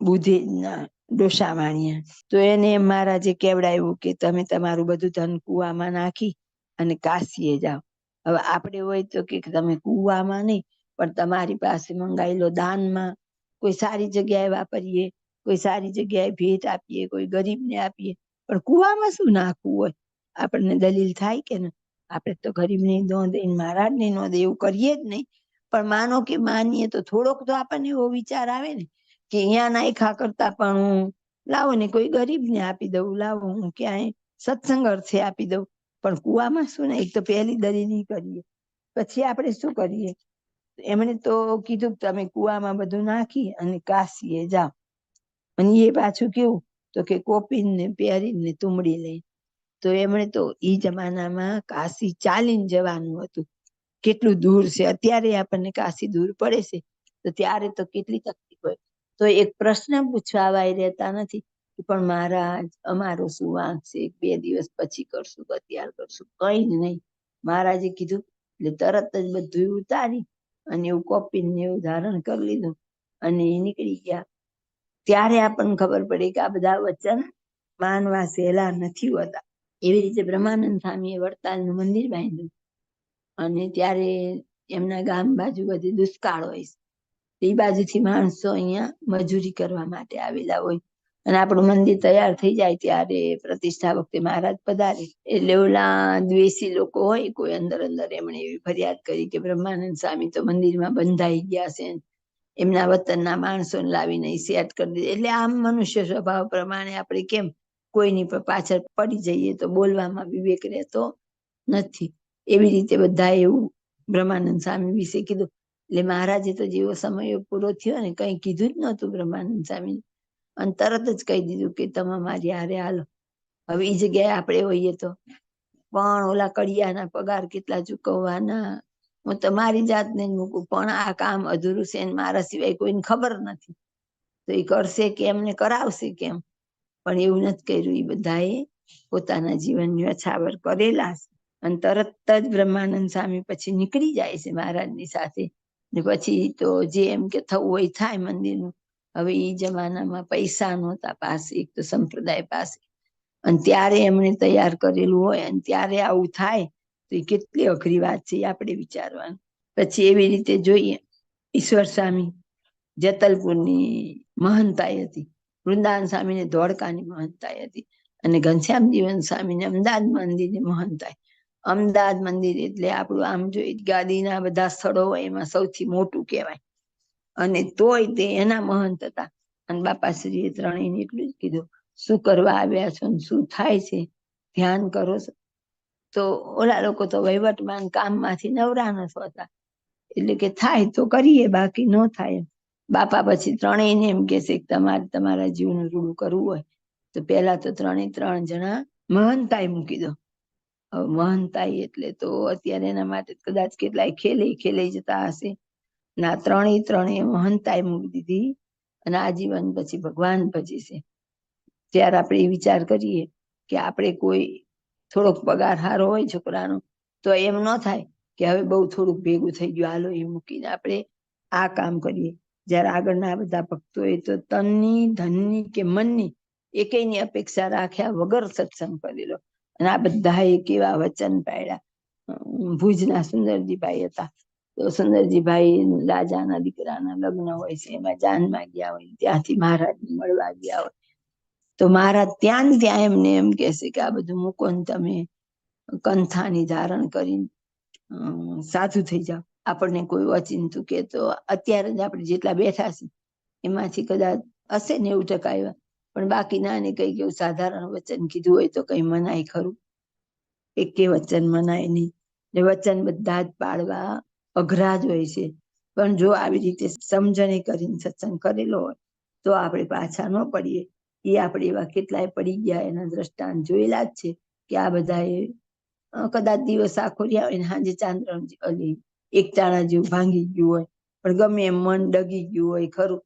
બુદ્ધિના ડોસા વાણિયા તો એને મહારાજે કેવડાવ્યું કે તમે તમારું બધું ધન કુવામાં નાખી અને કાશીએ જાઓ. હવે આપણે હોય તો કે તમે કુવામાં નહીં, પણ તમારી પાસે મંગાયેલો દાનમાં કોઈ સારી જગ્યાએ વાપરીએ, કોઈ સારી જગ્યાએ ભેટ આપીએ, કોઈ ગરીબને આપીએ. પણ કુવામાં શું નાખવું હોય? આપણને દલીલ થાય કે ને આપણે તો ગરીબને ન દે, મહારાજને ન દે, એવું કરીએ જ નહીં. પણ માનો કે માનીએ તો થોડોક તો આપણને એવો વિચાર આવે ને કે અહીંયા નાખ્યા કરતા પણ હું લાવો ને કોઈ ગરીબને આપી દઉં, લાવો હું ક્યાંય સત્સંગ અર્થે આપી દઉં. પણ કુવામાં શું ને, એક તો પહેલી દલીલ કરીએ. પછી આપણે શું કરીએ? એમણે તો કીધું તમે કુવામાં બધું નાખી અને કાશીએ જાઓ. અને એ પાછું કેવું તો કે કોપીને પહેરીને તુમડી લઈ. તો એમણે તો ઈ જમાનામાં કાશી ચાલીને જવાનું હતું. કેટલું દૂર છે! અત્યારે આપણને કાશી દૂર પડે છે, તો ત્યારે તો કેટલી તકલીફ હોય. તો એક પ્રશ્ન પૂછવા વાય રહેતા નથી. પણ મહારાજ અમારો શું વાંક છે? 2 દિવસ પછી કરશું, અત્યારે કરશું, કઈ નહીં. મહારાજે કીધું એટલે તરત જ બધું ઉતારી અને એવું કોપીને એવું ધારણ કરી લીધું અને એ નીકળી ગયા. ત્યારે આપણને ખબર પડી કે આ બધા વચન માનવા સહેલા નથી હોતા. એવી રીતે બ્રહ્માનંદ સ્વામીએ વડતાલનું મંદિર બાંધ્યું અને ત્યારે એમના ગામ બાજુ બધી દુષ્કાળ હોય છે. એ બાજુથી માણસો અહીંયા મજૂરી કરવા માટે આવેલા હોય. અને આપણું મંદિર તૈયાર થઈ જાય ત્યારે પ્રતિષ્ઠા વખતે મહારાજ પધારે એટલે ઓલા દ્વેષી લોકો હોય કોઈ અંદર એમણે એવી ફરિયાદ કરી કે બ્રહ્માનંદ સ્વામી તો મંદિરમાં બંધાઈ ગયા છે, એમના વતનના માણસોને લાવીને સેટ કરી દીધા. એટલે આમ મનુષ્ય સ્વભાવ પ્રમાણે આપણે કેમ કોઈની પર પાછળ પડી જઈએ તો બોલવામાં વિવેક રહેતો નથી. એવી રીતે બધા એવું બ્રહ્માનંદ સ્વામી વિશે કીધું. એટલે મહારાજે તો જેવો સમય પૂરો થયો ને કઈ કીધું જ નહોતું બ્રહ્માનંદ સ્વામી. અને તરત જ કહી દીધું કે તમે મારી હારે હાલો. હવે એ જગ્યાએ આપણે હોઈએ તો પણ ઓલા કડિયાના પગાર કેટલા ચૂકવવાના, હું તો મારી જાતને જ મૂકું, પણ આ કામ અધૂરું છે મારા સિવાય કોઈને ખબર નથી, તો એ કરશે કેમ ને કરાવશે કેમ? પણ એવું નથી કર્યું. એ બધાએ પોતાના જીવન ન્યોછાવર કરેલા છે અને તરત જ બ્રહ્માનંદ સ્વામી પછી નીકળી જાય છે મહારાજની સાથે. ને પછી તો જે એમ કે થવું હોય થાય મંદિરનું. હવે એ જમાનામાં પૈસા નહોતા પાસે, એક તો સંપ્રદાય પાસે, અને ત્યારે એમણે તૈયાર કરેલું હોય અને ત્યારે આવું થાય તો એ કેટલી અઘરી વાત છે એ આપણે વિચારવાનું. પછી એવી રીતે જોઈએ, ઈશ્વર સ્વામી જેતલપુરની મહંતાઈ હતી, વૃંદાવન સ્વામીને ધોળકાની મહંતાઈ હતી, અને ઘનશ્યામ જીવન સ્વામીને અમદાવાદ મંદિરની મહંતાઈ. અમદાવાદ મંદિર એટલે આપણું આમ જોઈએ ગાદીના બધા સ્થળો હોય એમાં સૌથી મોટું કહેવાય, અને તોય તે એના મહંત હતા. અને બાપાશ્રીએ ત્રણેયને એટલું જ કીધું, શું કરવા આવ્યા છો, શું થાય છે, ધ્યાન કરો છો. તો ઓલા લોકો તો વહીવટમાં કામમાંથી નવરા નથી હોતા, એટલે કે થાય તો કરીએ, બાકી ન થાય. બાપા પછી ત્રણેયને એમ કે છે કે તમારે તમારા જીવનું રૂડું કરવું હોય તો પેલા તો 3 જણા મહંતાઈ મૂકી દો. મહંતાઈ એટલે તો અત્યારે એના માટે કદાચ કેટલાય ખેલાઈ જતા હશે. ના, ત્રણેય મહંતાઈ મૂકી દીધી અને આજીવન પછી ભગવાન ભજી છે. ત્યારે આપણે એ વિચાર કરીએ કે આપણે કોઈ થોડોક પગાર સારો હોય છોકરાનો તો એમ ન થાય કે હવે બહુ થોડુંક ભેગું થઈ ગયું, હાલો એ મૂકીને આપણે આ કામ કરીએ. જયારે આગળના બધા ભક્તોએ તો તનની, ધનની કે મનની એકેયની અપેક્ષા રાખ્યા વગર સત્સંગ કરેલો, અને આ બધા કેવા વચન પાડ્યા. ભુજના સુંદરજીભાઈ હતા, તો સુંદરજીભાઈ રાજાના દીકરાના લગ્ન હોય છે, એમાં જાનમાં ગયા હોય, ત્યાંથી મહારાજને મળવા ગયા હોય, તો મહારાજ ત્યાં એમને એમ કહેશે કે આ બધું મૂકો ને તમે કંથાની ધારણ કરીને સાધુ થઈ જાઓ. આપણને કોઈ ઓચિંતું કે તો અત્યારે જ આપણે જેટલા બેઠા છે એમાંથી કદાચ હશે 90% એવા, પણ બાકી નાને કઈ કેવું સાધારણ વચન કીધું હોય તો કઈ મનાય ખરું? એકે વચન મનાય નહીં. ને વચન બધા જ પાડવા અઘરા જ હોય છે, પણ જો આવી રીતે સમજણે કરીને સત્સંગ કરેલો હોય તો આપણે પાછા ન પડીએ. એ આપણે એવા કેટલાય પડી ગયા એના દ્રષ્ટાંત જોયેલા જ છે કે આ બધાએ કદાચ દિવસ આખો રહ્યા હોય ને સાંજે ચાંદ્ર એક ચાણા જેવું ભાંગી ગયું હોય, પણ ગમે એમ મન ડગી ગયું હોય ખરું.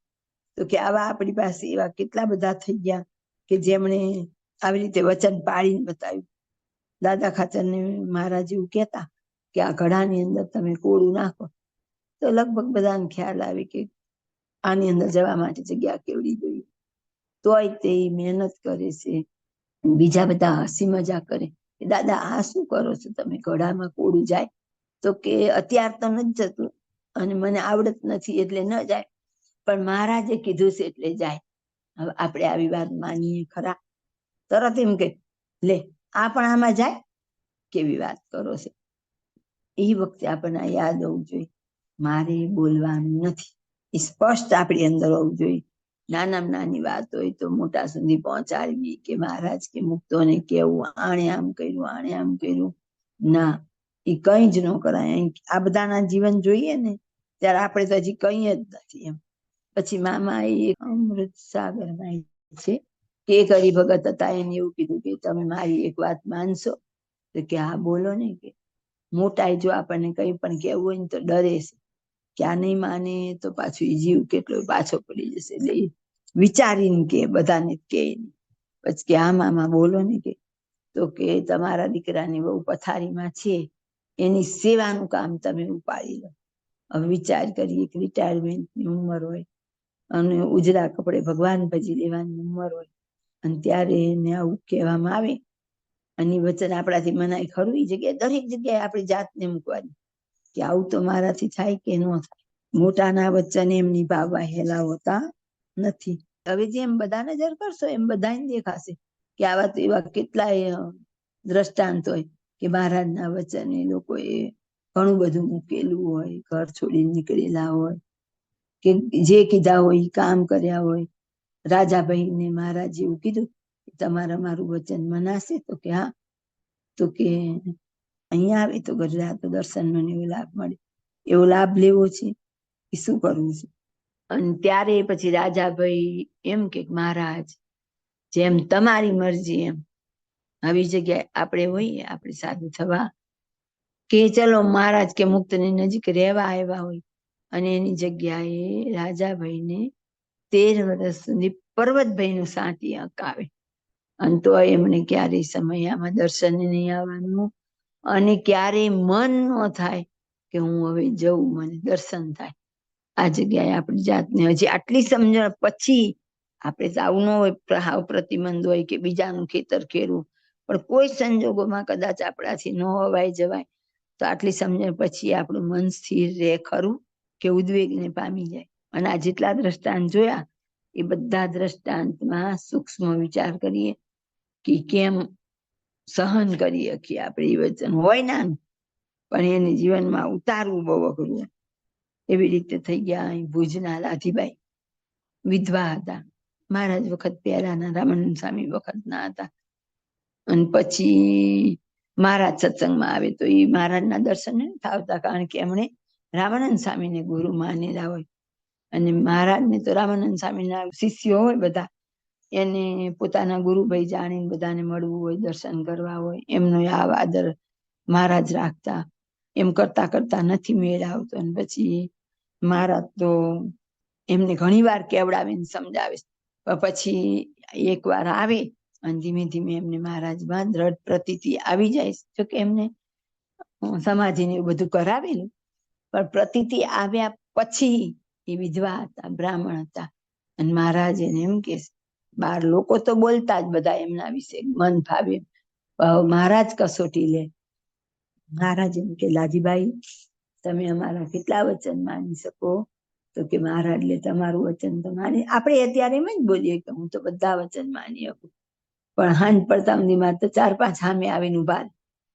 તો કે આવા આપણી પાસે એવા કેટલા બધા થઈ ગયા કે જેમણે આવી રીતે વચન પાડીને બતાવ્યું. દાદા ખાચરને મહારાજ એવું કહેતા કે આ ઘડાની અંદર તમે કોળું નાખો તો લગભગ બધાને ખ્યાલ આવે કે આની અંદર જવા માટે જગ્યા કેવડી જોઈએ. તોય તે મહેનત કરે છે. બીજા બધા હસી મજાક કરે, દાદા આ શું કરો છો તમે, ઘડામાં કોળું જાય? તો કે અત્યાર તો નથી જતું અને મને આવડત નથી એટલે ન જાય, પણ મહારાજે કીધું છે એટલે જાય. હવે આપણે આવી વાત માનીએ ખરા? તરત એમ કે લે આ પણ આમાં જાય, કેવી વાત કરો છો. એ વખતે આપણને યાદ હોવું જોઈએ મારે બોલવાનું નથી, એ સ્પષ્ટ આપણી અંદર હોવું જોઈએ. નાનામાં નાની વાત હોય તો મોટા સુધી પહોંચાડવી કે મહારાજ કે મુક્તોને કેવું આણે આમ કર્યું. ના, એ કઈ જ ન કરાય. આ બધાના જીવન જોઈએ ને ત્યારે આપણે તો હજી કઈ જ નથી એમ. પછી મામા એ અમૃત સાગરમાં છે કે એક હરિભગત હતા, એને એવું કીધું કે તમે મારી એક વાત માનશો? તો કે હા બોલો ને. કે મોટાએ જો આપણને કઈ પણ કેવું હોય ને તો ડરે છે કે આ નહીં માને તો પાછું જીવ કેટલો પાછો પડી જશે, એટલે વિચારીને કે બધાને કે. પછી કે હા મામા બોલો ને. કે તો કે તમારા દીકરાની બહુ પથારીમાં છે, એની સેવાનું કામ તમે ઉપાડી લો. હવે વિચાર કરીએ કે રિટાયરમેન્ટની ઉંમર હોય અને ઉજળા કપડે ભગવાન ભજી લેવાની ઉંમર હોય, અને ત્યારે એને આવું કહેવામાં આવે અને વચન આપણાથી મનાય ખરું? એ જગ્યાએ દરેક જગ્યાએ આપણી જાતને મૂકવાની કે આવું તો મારાથી થાય કે ન થાય. મોટાના વચન એમ નિભાવવા હેલા હોતા નથી. હવે જેમ બધા નજર કરશો એમ બધાને દેખાશે કે આવા તો એવા કેટલાય દ્રષ્ટાંત હોય કે મહારાજના વચને લોકોએ ઘણું બધું મૂકેલું હોય, ઘર છોડીને નીકળેલા હોય, કે જે કીધા હોય એ કામ કર્યા હોય. રાજાભાઈને મહારાજ એવું કીધું તમારા મારું વચન મનાશે? તો કે હા. તો કે અહીંયા આવે તો ગુજરાત દર્શનનો એવો લાભ મળે, એવો લાભ લેવો છે, એ શું કરવું છે? અને ત્યારે પછી રાજાભાઈ એમ કે મહારાજ જેમ તમારી મરજી એમ. આવી જગ્યાએ આપણે હોઈએ, આપણે સાધુ થવા કે ચલો મહારાજ કે મુક્તની નજીક રહેવા આવ્યા હોય, અને એની જગ્યાએ રાજાભાઈને 13 વર્ષ સુધી પર્વતભાઈનું સાંટી અંકાવે, અને તો એમને ક્યારેય સમય આમાં દર્શને નહીં આવવાનું, અને ક્યારેય મન ન થાય કે હું હવે જઉં, મને દર્શન થાય. આ જગ્યાએ આપણી જાતને હજી આટલી સમજણ પછી આપણે તો આવું ન હોય, હાવ પ્રતિબંધ હોય કે બીજાનું ખેતર ખેરવું, પણ કોઈ સંજોગોમાં કદાચ આપણાથી ન હોવાય જવાય તો આટલી સમજણ પછી આપણું મન સ્થિર રહે ખરું કે ઉદ્વેગને પામી જાય. અને આ જેટલા દ્રષ્ટાંત જોયા એ બધા દ્રષ્ટાંતમાં સૂક્ષ્મ વિચાર કરીએ કે કેમ સહન કરી શકીએ આપણે. એ વચન હોય ના, પણ એને જીવનમાં ઉતારવું બહુ અઘરું. એવી રીતે થઈ ગયા અહીં ભુજના લાધીબાઈ, વિધવા હતા, મહારાજ વખત પહેલાના રામાનંદ સ્વામી વખતના હતા. અને પછી મહારાજ સત્સંગમાં આવે તો એ મહારાજના દર્શન નથી થાવતા, કારણ કે એમણે રામાનંદ સ્વામીને ગુરુ માનેલા હોય. અને મહારાજને તો રામાનંદ સ્વામીના શિષ્યો હોય બધા, એને પોતાના ગુરુભાઈ જાણીને બધાને મળવું હોય, દર્શન કરવા હોય, એમનો આ આદર મહારાજ રાખતા. એમ કરતા કરતા નથી મેળ આવતો. અને પછી મહારાજ તો એમને ઘણી વાર કેવડાવીને સમજાવે, પણ પછી એક વાર આવે અને ધીમે ધીમે એમને મહારાજમાં દ્રઢ પ્રતીતિ આવી જાય. જો કે એમને સમાધિને એવું બધું કરાવેલું, પણ પ્રતીતિ આવ્યા પછી એ વિધવા હતા, બ્રાહ્મણ હતા. અને મહારાજ એને એમ કે, બાર લોકો તો બોલતા જ બધા એમના વિશે મન ફાવે, મહારાજ કસોટી લે. મહારાજ એમ કે, લાજીબાઈ તમે અમારા કેટલા વચન માની શકો? તો કે મહારાજ લે તમારું વચન તો માની. આપણે અત્યારે એમ જ બોલીએ કે હું તો બધા વચન માની શકું, પણ હાંજ પડતા સુધીમાં તો 4-5 સામે આવીને ઉભા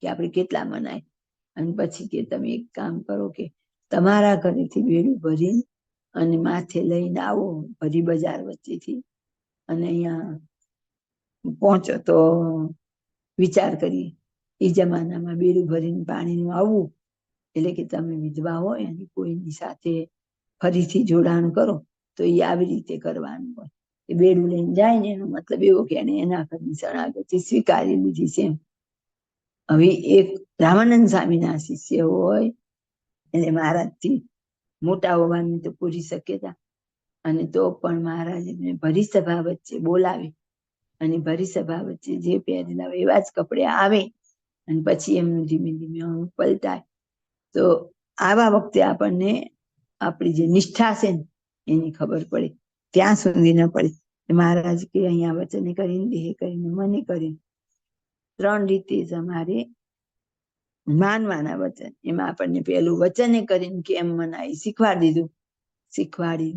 કે આપણે કેટલા મનાય. અને પછી કે તમે એક કામ કરો કે તમારા ઘરેથી બેડું ભરીને અને માથે લઈને આવો ભરી બજાર વચ્ચેથી, અને અહીંયા પહોંચો તો વિચાર કરીએ. એ જમાનામાં બેડું ભરીને પાણીનું આવવું એટલે કે તમે વિધવા હોય અને કોઈની સાથે ફરીથી જોડાણ કરો તો એ આવી રીતે કરવાનું હોય. એ બેડું લઈને જાય ને એનો મતલબ એવો કે એને એના ઘરની શરણાગતિ સ્વીકારી લીધી છે. હવે એક રામાનંદ સ્વામીના શિષ્ય હોય એટલે મહારાજથી મોટા હોવાની તો પૂરી શક્યતા, અને તો પણ મહારાજ એમને ભરી સભા વચ્ચે બોલાવે અને ભરી સભા વચ્ચે જે પહેરેલા હોય એવા જ કપડે આવે અને પછી એમનું ધીમે ધીમે પલટાય. તો આવા વખતે આપણને આપણી જે નિષ્ઠા છે ને એની ખબર પડે. ત્યાં સુધી ન પડે. મહારાજ કે અહીંયા વચને કરીને, દેહ કરીને, મને કરીને 3 રીતે જ અમારે માનવાના વચન. એમાં આપણને પેલું વચને કરીને કેમ મનાય શીખવાડી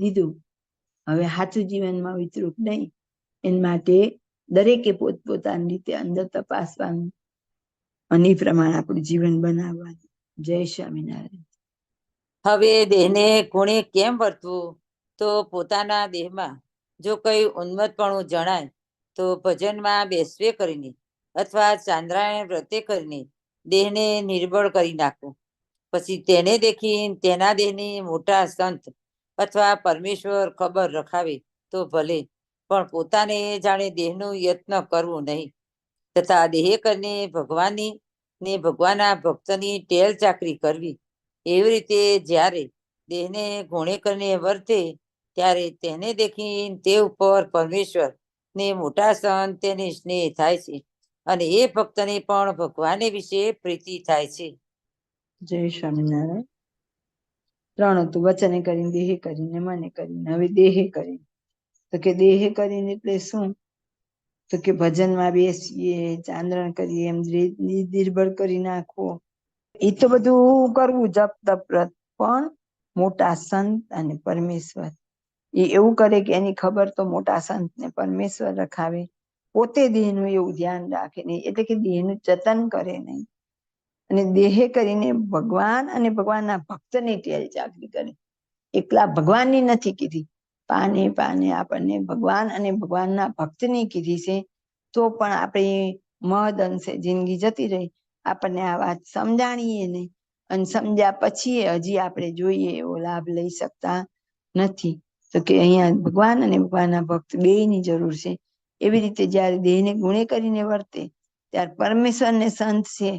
દીધું. હવે સાચું જીવનમાં વિતરૂપ નહીં, એના માટે દરેકે પોતપોતાની રીતે અંદર તપાસવાનું અને એ પ્રમાણે આપણું જીવન બનાવવાનું. જય સ્વામિનારાયણ. હવે દેહને ગુણે કેમ વર્તવું? તો પોતાના દેહમાં જો કઈ ઉન્મત્તપણું જણાય તો ભજનમાં બેસવે કરીને અથવા ચાંદ્રાયણ વ્રતે કરીને દેહને નિર્બળ કરી નાખવું. પછી તેને દેખી તેના દેહની મોટા સંત અથવા પરમેશ્વર ખબર રખાવે તો ભલે, પણ પોતાને જાણે દેહનું યત્ન કરવું નહીં. તથા દેહ કરીને ભગવાનની ને ભગવાનના ભક્તની ટેલ ચાકરી કરવી. એવી રીતે જ્યારે દેહને ગુણે કરીને વર્તે ત્યારે તેને દેખી તે ઉપર પરમેશ્વર ને મોટા સંત તેને સ્નેહ થાય છે, અને એ ભક્તને પણ ભગવાને વિશે પ્રીતિ થાય છે. જય સ્વામિનારાયણ. 3 હતું, વચને કરીને, દેહે કરીને, મને કરીને. હવે દેહે કરીને, તો કે દેહે કરીને એટલે શું? તો કે ભજનમાં બેસીએ, ચાંદ્રણ કરીએ, એમ નિર્બળ કરી નાખવો. એ તો બધું કરવું, જપ તપ વ્રત, પણ મોટા સંત અને પરમેશ્વર એ એવું કરે કે એની ખબર તો મોટા સંત ને પરમેશ્વર રખાવે. પોતે દેહનું એવું ધ્યાન રાખે નહીં, એટલે કે દેહનું જતન કરે નહીં. અને દેહે કરીને ભગવાન અને ભગવાનના ભક્તની ટેલ ચાકરી કરે. એકલા ભગવાનની નથી કીધી, પાને પાને આપણને ભગવાન અને ભગવાનના ભક્તની કીધી છે. તો પણ આપણી મહદ અંશે જિંદગી જતી રહી, આપણને આ વાત સમજાણીએ નહીં, અને સમજ્યા પછી હજી આપણે જોઈએ એવો લાભ લઈ શકતા નથી. તો કે અહીંયા ભગવાન અને ભગવાનના ભક્ત બેયની જરૂર છે. એવી રીતે જયારે દેહને ગુણે કરીને વર્તે ત્યારે પરમેશ્વર ને સંત છે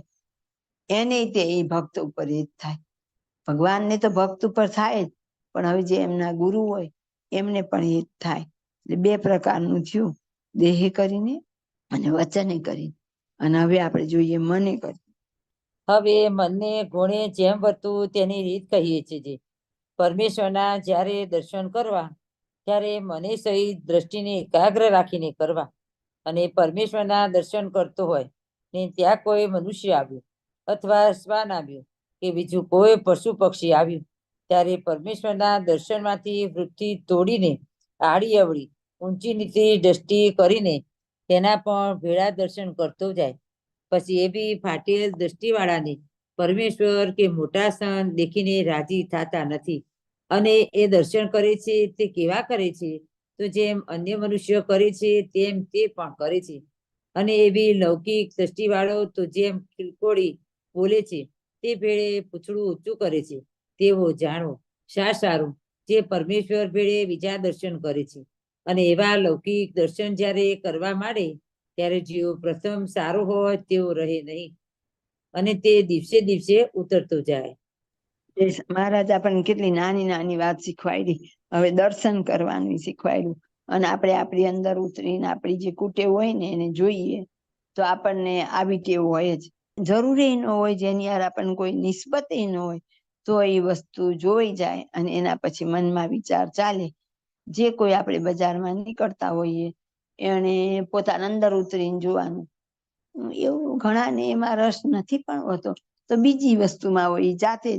એને તે એ ભક્ત ઉપર એ જ થાય. ભગવાનને તો ભક્ત ઉપર થાય જ, પણ હવે જે એમના ગુરુ હોય એમને પણ એ જ થાય. એટલે 2 પ્રકારનું થયું, દેહે કરીને અને વચને કરીને. અને હવે આપણે જોઈએ મને કરી. હવે મનને ગુણે જેમ વર્તું તેની રીત કહીએ છીએ. પરમેશ્વરના જ્યારે દર્શન કરવા ત્યારે મને સહિત દ્રષ્ટિને એકાગ્ર રાખીને કરવા. અને પરમેશ્વરના દર્શન કરતો હોય ને ત્યાં કોઈ મનુષ્ય આવ્યું અથવા શ્વાન આવ્યું કે બીજું કોઈ પશુ પક્ષી આવ્યું ત્યારે પરમેશ્વરના દર્શનમાંથી વૃત્તિ તોડીને આડી અવળી ઊંચી નીચી દ્રષ્ટિ કરીને તેના પણ ભેળા દર્શન કરતો જાય. પછી એ બી ફાટેલ દ્રષ્ટિવાળાને પરમેશ્વર કે મોટા સંત દેખીને રાજી થતા નથી. અને એ દર્શન કરે છે તે કેવા કરે છે? તો જેમ અન્ય મનુષ્યો કરે છે તેમ તે પણ કરે છે. અને એવી લૌકિક દ્રષ્ટિવાળો તો જેમ કિલકોડી બોલે છે તે ભેળે પૂછડું ઊંચું કરે છે. તેવો જાણો સારું જે પરમેશ્વર ભેળે બીજા દર્શન કરે છે. અને એવા લૌકિક દર્શન જ્યારે કરવા માંડે ત્યારે જેવો પ્રથમ સારો હોય તેવો રહે નહીં અને તે દિવસે દિવસે ઉતરતો જાય. મહારાજ આપણને કેટલી નાની નાની વાત શીખવાડી. હવે દર્શન કરવાનું શીખવાડ્યું. અને આપણે આપણી અંદર ઉતરીને આપણી જે કુટેવ હોય ને એને જોઈએ તો આપણને આવી ટેવ હોય જ. જરૂરી ન હોય જેની યાર આપણને કોઈ નિસ્બત ન હોય તો એ વસ્તુ જોઈ જાય અને એના પછી મનમાં વિચાર ચાલે. જે કોઈ આપણે બજારમાં નીકળતા હોઈએ એને પોતાના અંદર ઉતરીને જોવાનું. એવું ઘણાને એમાં રસ નથી પણ હોતો તો બીજી વસ્તુમાં હોય જાતે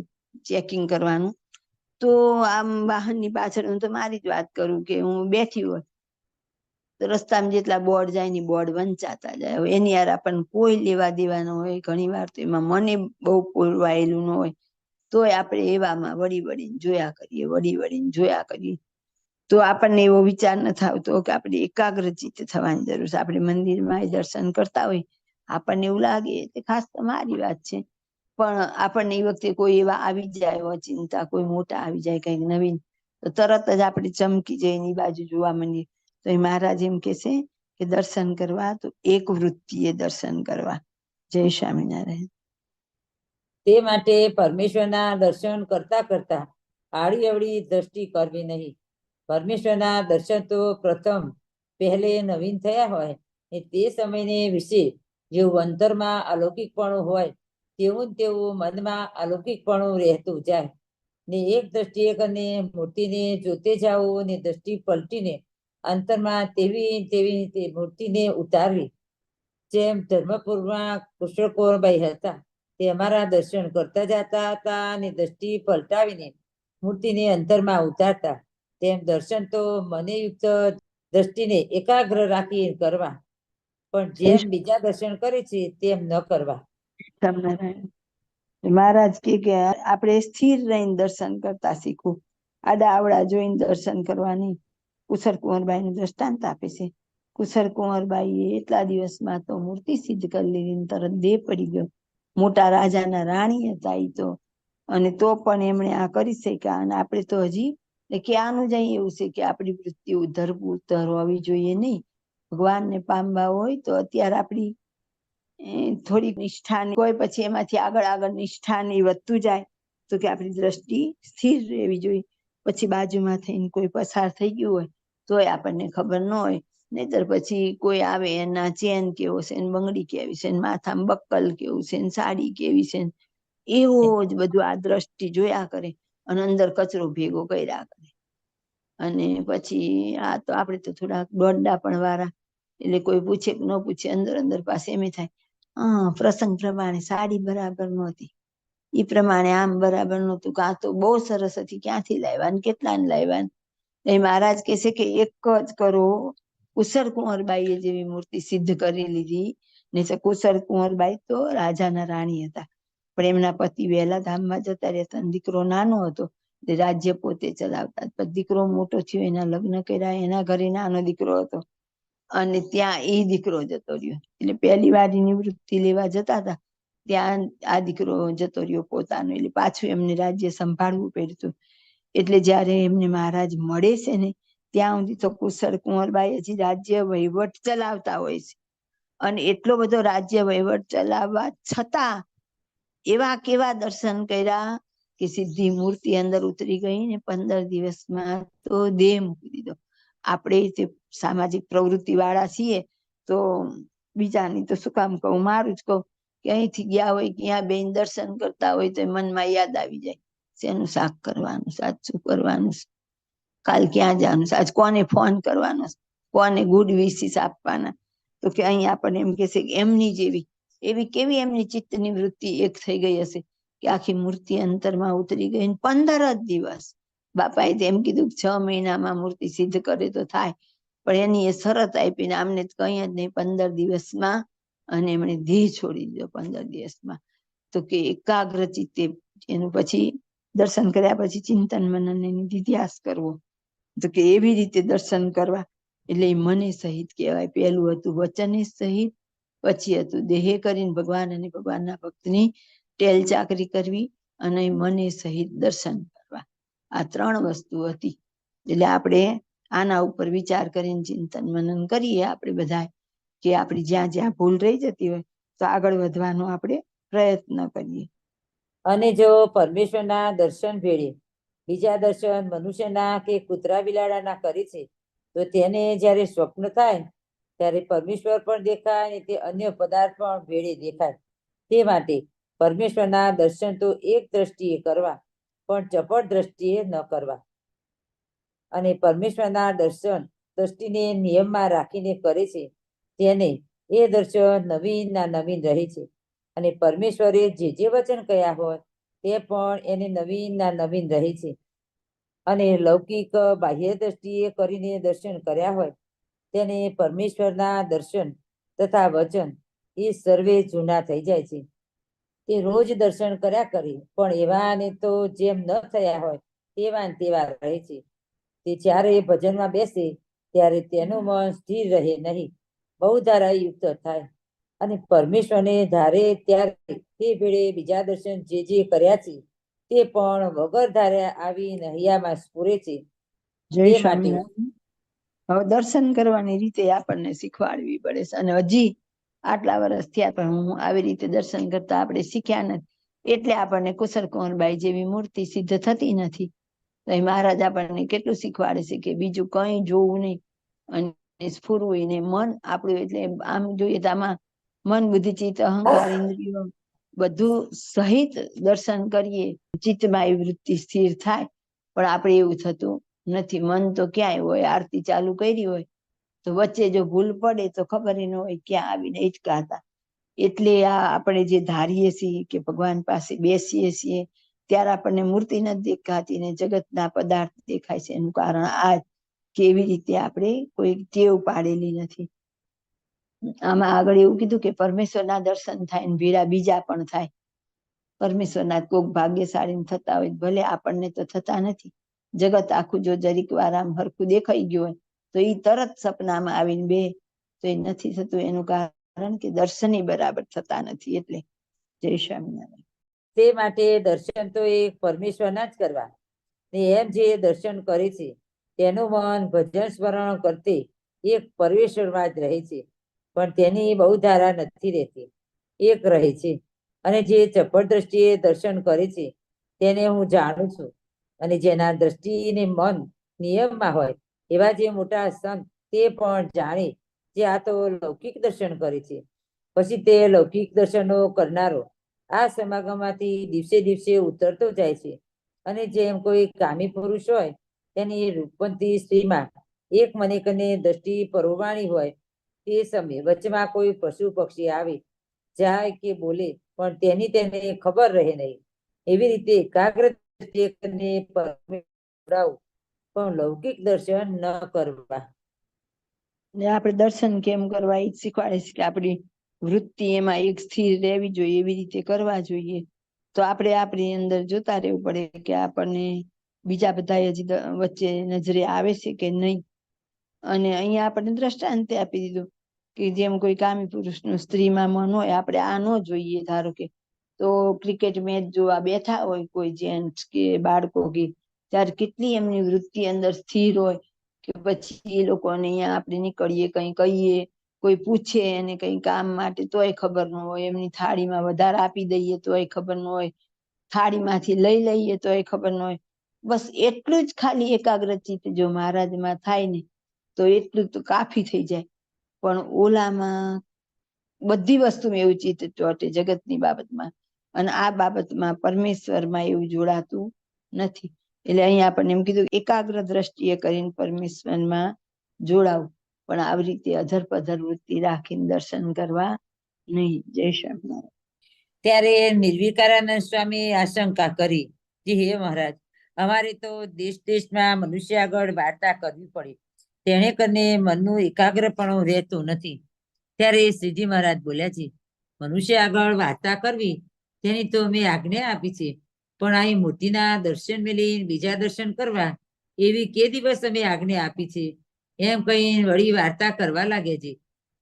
ચેકિંગ કરવાનું. તો આમ વાહનની પાછળ હું તો મારી જ વાત કરું કે હું બેઠી હોય તો રસ્તામાં જેટલા બોર્ડ જાય ને બોર્ડ વંચાતા જાય. હવે એની યાર આપણને કોઈ લેવા દેવા ન હોય. ઘણી વાર તો એમાં મને બહુ પોરવાયેલું ન હોય તોય આપણે એવામાં વળી વળીને જોયા કરીએ તો આપણને એવો વિચાર ન આવતો કે આપણે એકાગ્રચિત્ત થવાની જરૂર છે. આપણે મંદિરમાં દર્શન કરતા હોય આપણને એવું લાગે કે ખાસ તમારી વાત છે પણ આપણને એ વખતે કોઈ એવા આવી જાય ચિંતા કોઈ મોટા આવી જાય કઈક નવીન તો તરત જ આપણે ચમકી જાય એની બાજુ જોવા માંડીએ. તો એ મહારાજ એમ કે છે કે દર્શન કરવા તો એક વૃત્તિએ દર્શન કરવા. જય સ્વામિનારાયણ. તે માટે પરમેશ્વરના દર્શન કરતા કરતા આડી અવળી દ્રષ્ટિ કરવી નહીં. પરમેશ્વરના દર્શન તો પ્રથમ પહેલે નવીન થયા હોય ને તે સમયને વિશે જેવું અંતરમાં અલૌકિકપણું હોય તેવું મનમાં અલૌકિકપણું રહેતું જાય. ને એક દ્રષ્ટિએ કરીને મૂર્તિને જોતે જાઓ ને દ્રષ્ટિ પલટીને અંતરમાં તેવી તે મૂર્તિને ઉતારવી. જેમ ધર્મપુરમાં કુશળ કુંવરબાઈ હતા તે અમારા દર્શન કરતા જતા હતા અને દ્રષ્ટિ પલટાવીને મૂર્તિને અંતરમાં ઉતારતા. તેમ દર્શન તો મને યુક્ત દ્રષ્ટિને એકાગ્ર રાખી કરવા પણ જેમ બીજા દર્શન કરે છે તેમ ન કરવા. મહારાજ કે આપણે સ્થિર રહીને દર્શન કરતા શીખવું. આડા આવડા જોઈને દર્શન કરવાની. કુશળ કુંવરબાઈ દ્રષ્ટાંત આપે છે. કુશળ કુંવરબાઈ એટલા દિવસમાં તો મૂર્તિ સિદ્ધ કરી લીધી તરત દેહ પડી ગયો. મોટા રાજાના રાણી હતા એ તો અને તો પણ એમણે આ કરી શક્યા. અને આપણે તો હજી ક્યાંનું જાય એવું છે કે આપણી વૃત્તિ ઉધર હોવી જોઈએ નહીં. ભગવાનને પામવા હોય તો અત્યારે આપણી થોડીક નિષ્ઠા કોઈ પછી એમાંથી આગળ નિષ્ઠા ને વધતું જાય તો કે આપણી દ્રષ્ટિ સ્થિર રહેવી જોઈએ. પછી બાજુમાં થઈને કોઈ પસાર થઈ ગયું હોય તોય આપણને ખબર ન હોય. નહીતર પછી કોઈ આવે એના ચેન કેવો છે ને બંગડી કેવી છે ને માથામાં બક્કલ કેવું છે ને સાડી કેવી છે એવો જ બધું આ દ્રષ્ટિ જોયા કરે અને અંદર કચરો ભેગો કર્યા કરે. અને પછી આ તો આપણે તો થોડાક દોડડા પણ વાળા એટલે કોઈ પૂછે કે ન પૂછે અંદર પાસે એમ થાય પ્રસંગ પ્રમાણે સાડી બરાબર નહોતી એ પ્રમાણે આમ બરાબર નહોતું કાં તો બહુ સરસ હતી ક્યાંથી લાવ્યા ને કેટલા ને લાવ્યા. એ મહારાજ કે છે કે એક જ કરો. કુશળ કુંવરબાઈએ જેવી મૂર્તિ સિદ્ધ કરી લીધી. ને કુશળ કુંવરબાઈ તો રાજાના રાણી હતા પણ એમના પતિ વહેલા ધામમાં જતા રહેતા. દીકરો નાનો હતો રાજ્ય પોતે ચલાવતા. દીકરો મોટો થયો એના લગ્ન કર્યા. એના ઘરે નાનો દીકરો હતો અને ત્યાં એ દીકરો જતો રહ્યો. એટલે પહેલી વાર નિવૃત્તિ લેવા જતા હતા ત્યાં આ દીકરો જતો રહ્યો પોતાનો. એટલે પાછું એમને રાજ્ય સંભાળવું પડતું. એટલે જયારે એમને મહારાજ મળે છે ને ત્યાં સુધી તો કુશળ કુંવરબાઈ હજી રાજ્ય વહીવટ ચલાવતા હોય છે. અને એટલો બધો રાજ્ય વહીવટ ચલાવવા છતાં એવા કેવા દર્શન કર્યા કે સીધી મૂર્તિ અંદર ઉતરી ગઈ ને 15 દિવસમાં તો દેહ મૂકી દીધો. આપણે જે સામાજિક પ્રવૃત્તિ વાળા છીએ તો બીજાની તો શું કામ કહું મારું જ કહું કે અહીંથી ગયા હોય ક્યાં બેન દર્શન કરતા હોય તો મનમાં યાદ આવી જાય શેનું શાક કરવાનું, સાચું કરવાનું, કાલ ક્યાં જવાનું, આજ કોને ફોન કરવાનો, કોને ગુડ વિશિસ આપવાના. તો કે અહીં આપણને એમ કહેશે કે એમની જેવી એવી કેવી એમની ચિત્તની વૃત્તિ એક થઈ ગઈ હશે કે આખી મૂર્તિ અંતરમાં ઉતરી ગઈ. 15 જ દિવસ બાપાએ તો એમ કીધું 6 મહિનામાં મૂર્તિ સિદ્ધ કરે તો થાય, પણ એની એ શરત આપીને આમને કઈ જ નહીં 15 દિવસમાં, અને એમણે દેહ છોડી દીધો 15 દિવસમાં. તો કે એકાગ્ર ચિત્તે એનું પછી દર્શન કર્યા પછી ચિંતન મનન એની નિધ્યાસ કરવો. તો કે એવી રીતે દર્શન કરવા એટલે મને સહિત કહેવાય. પહેલું હતું વચને સહિત, પછી હતું દેહે કરીને ભગવાન અને ભગવાનના ભક્તની ટેલ ચાકરી કરવી, અને મને સહિત દર્શન કરવા. આ 3 વસ્તુ હતી. એટલે આપણે આના ઉપર વિચાર કરીને ચિંતન મનન કરીએ આપણે બધા કે આપણી જ્યાં જ્યાં ભૂલ રહી જતી હોય તો આગળ વધવાનો આપણે પ્રયત્ન કરીએ. અને જો પરમેશ્વરના દર્શન ભેળે બીજા દર્શન મનુષ્યના કે કૂતરા બિલાડાના કરે છે તો તેને જ્યારે સ્વપ્ન થાય ત્યારે પરમેશ્વર પણ દેખાય અને તે અન્ય પદાર્થ પણ ભેળે દેખાય. તે માટે પરમેશ્વરના દર્શન તો એક દ્રષ્ટિએ કરવા, પણ ચપળ દ્રષ્ટિએ ન કરવા. અને પરમેશ્વરના દર્શન દ્રષ્ટિને નિયમમાં રાખીને કરે છે તેને એ દર્શન નવીનના નવીન રહે છે. અને પરમેશ્વરે જે વચન કહ્યા હોય તે પણ એને નવીનના નવીન રહે છે. અને લૌકિક બાહ્ય દ્રષ્ટિએ કરીને દર્શન કર્યા હોય તેને પરમેશ્વરના દર્શન તથા વચન એ સર્વે જૂના થઈ જાય છે. તે રોજ દર્શન કર્યા કરે પણ એવાને તો જેમ ન થયા હોય તેવા ને તેવા રહે છે. તે જ્યારે ભજનમાં બેસે ત્યારે તેનું મન સ્થિર રહે નહીં, બહુ ધારાયુક્ત થાય. અને પરમેશ્વરને ધારે ત્યારે તે ભેળે બીજા દર્શન જે કર્યા છે તે પણ વગર ધાર્યા આવી નહિયામાં સ્ફુરે છે. જય તે માટે સ્વામિનારાયણ. હવે દર્શન કરવાની રીતે આપણને શીખવાડવી પડે છે, અને હજી આટલા વર્ષ થયા પણ હું આવી રીતે દર્શન કરતા આપણે શીખ્યા નથી, એટલે આપણને કુશળ કુંવરબાઈ જેવી મૂર્તિ સિદ્ધ થતી નથી. તો એ મહારાજ આપણને કેટલું શીખવાડે છે કે બીજું કઈ જોવું નહીં અને સ્ફુરવું નહીં. મન આપણું એટલે આમ જોઈએ તો આમાં મન બુદ્ધિ ચિત્ત અહંકાર ઇન્દ્રિયો બધું સહિત દર્શન કરીએ ચિત્તમાં એ વૃત્તિ સ્થિર થાય, પણ આપણે એવું થતું નથી. મન તો ક્યાંય હોય, આરતી ચાલુ કરી હોય તો વચ્ચે જો ભૂલ પડે તો ખબર ન હોય ક્યાં આવીને હિચકા હતા. એટલે આ આપણે જે ધારીએ છીએ કે ભગવાન પાસે બેસીએ છીએ ત્યારે આપણને મૂર્તિ નથી દેખાતી ને જગતના પદાર્થ દેખાય છે. એનું કારણ આ કેવી રીતે આપણે કોઈ ટેવ પાડેલી નથી. આમાં આગળ એવું કીધું કે પરમેશ્વરના દર્શન થાય ને ભેળા બીજા પણ થાય. પરમેશ્વરના કોક ભાગ્યશાળી થતા હોય, ભલે આપણને તો થતા નથી. જગત આખું જો જરીક વાર આમ હરખું દેખાઈ ગયું હોય તો એ તરત સપનામાં આવીને બે તો એ નથી થતું. એનું કારણ કે દર્શન બરાબર થતા નથી. એટલે જય સ્વામિનારાયણ. તે માટે દર્શન તો એ પરમેશ્વરના જ કરવા. ને એમ જે દર્શન કરે છે તેનું મન ભજન સ્મરણ કરતી એક પરમેશ્વરમાં જ રહે છે, પણ તેની બહુ ધારા નથી રહેતી, એક રહે છે. અને જે ચપળ દ્રષ્ટિએ દર્શન કરે છે તેને હું જાણું છું. અને જેના દ્રષ્ટિ ને મન નિયમમાં હોય એવા જે મોટા સંત તે પણ જાણે જે આ તો લૌકિક દર્શન કરે છે. પછી તે લૌકિક દર્શનો કરનારો આ સમાગમમાંથી દિવસે દિવસે ઉતરતો જાય છે. અને જેમ કોઈ કામી પુરુષ હોય તેની રૂપવંતી સ્ત્રીમાં એક મનેકને દ્રષ્ટિ પરોવાણી હોય તે સમયે વચમાં કોઈ પશુ પક્ષી આવે જાય કે બોલે પણ તેની તેને ખબર રહે નહીં. એવી રીતે એકાગ્ર દ્રષ્ટિએ કરીને પણ લૌકિક દર્શન ન કરવા. ને આપણે દર્શન કેમ કરવા એ શીખવાડે છે કે આપણી વૃત્તિ એમાં એક સ્થિર રહેવી જોઈએ, એવી રીતે કરવા જોઈએ. તો આપણે આપણી અંદર જોતા રહેવું પડે કે આપણને બીજા બધા હજી વચ્ચે નજરે આવે છે કે નહીં. અને અહીંયા આપણને દ્રષ્ટાંત આપી દીધું કે જેમ કોઈ કામી પુરુષનું સ્ત્રીમાં મન હોય, આપણે આ ન જોઈએ. ધારો કે તો ક્રિકેટ મેચ જોવા બેઠા હોય કોઈ જેન્ટ્સ કે બાળકો કે ત્યારે કેટલી એમની વૃત્તિ અંદર સ્થિર હોય કે પછી એ લોકોને અહીંયા આપણે નીકળીએ કઈ કહીએ, કોઈ પૂછે એને કઈ કામ માટે તોય ખબર ન હોય, એમની થાળીમાં વધારે આપી દઈએ તોય ખબર ન હોય, થાળીમાંથી લઈ લઈએ તોય ખબર ન હોય. બસ એટલું જ ખાલી એકાગ્રચિત જો મહારાજમાં થાય ને તો એટલું તો કાફી થઈ જાય. પણ ઓલામાં બધી વસ્તુમાં એવું ચિત્ત ચોટે જગતની બાબતમાં, અને આ બાબતમાં પરમેશ્વરમાં એવું જોડાતું નથી. એટલે અહીંયા આપણને એમ કીધું એકાગ્ર દ્રષ્ટિએ કરીને પરમેશ્વરમાં જોડાવું, પણ આવી રીતે અધર પધર વૃત્તિ રાખીને દર્શન કરવા નહીં. જય સ્વામિનારાયણ. ત્યારે નિર્વિકારાનંદ સ્વામી આશંકા કરી કે હે મહારાજ, અમારે તો દેશ દેશમાં મનુષ્ય આગળ વાર્તા કરવી પડે, તેને કરીને મનનું એકાગ્રપણું રહેતું નથી. ત્યારે શ્રીજી મહારાજ બોલ્યા છે, મનુષ્ય આગળ વાર્તા કરવી તેની તો મેં આજ્ઞા આપી છે, પણ અહીં મૂર્તિના દર્શન મેલી બીજા દર્શન કરવા એવી કે દિવસ અમે આજ્ઞા આપી છે? એમ કઈ વળી વાર્તા કરવા લાગે છે.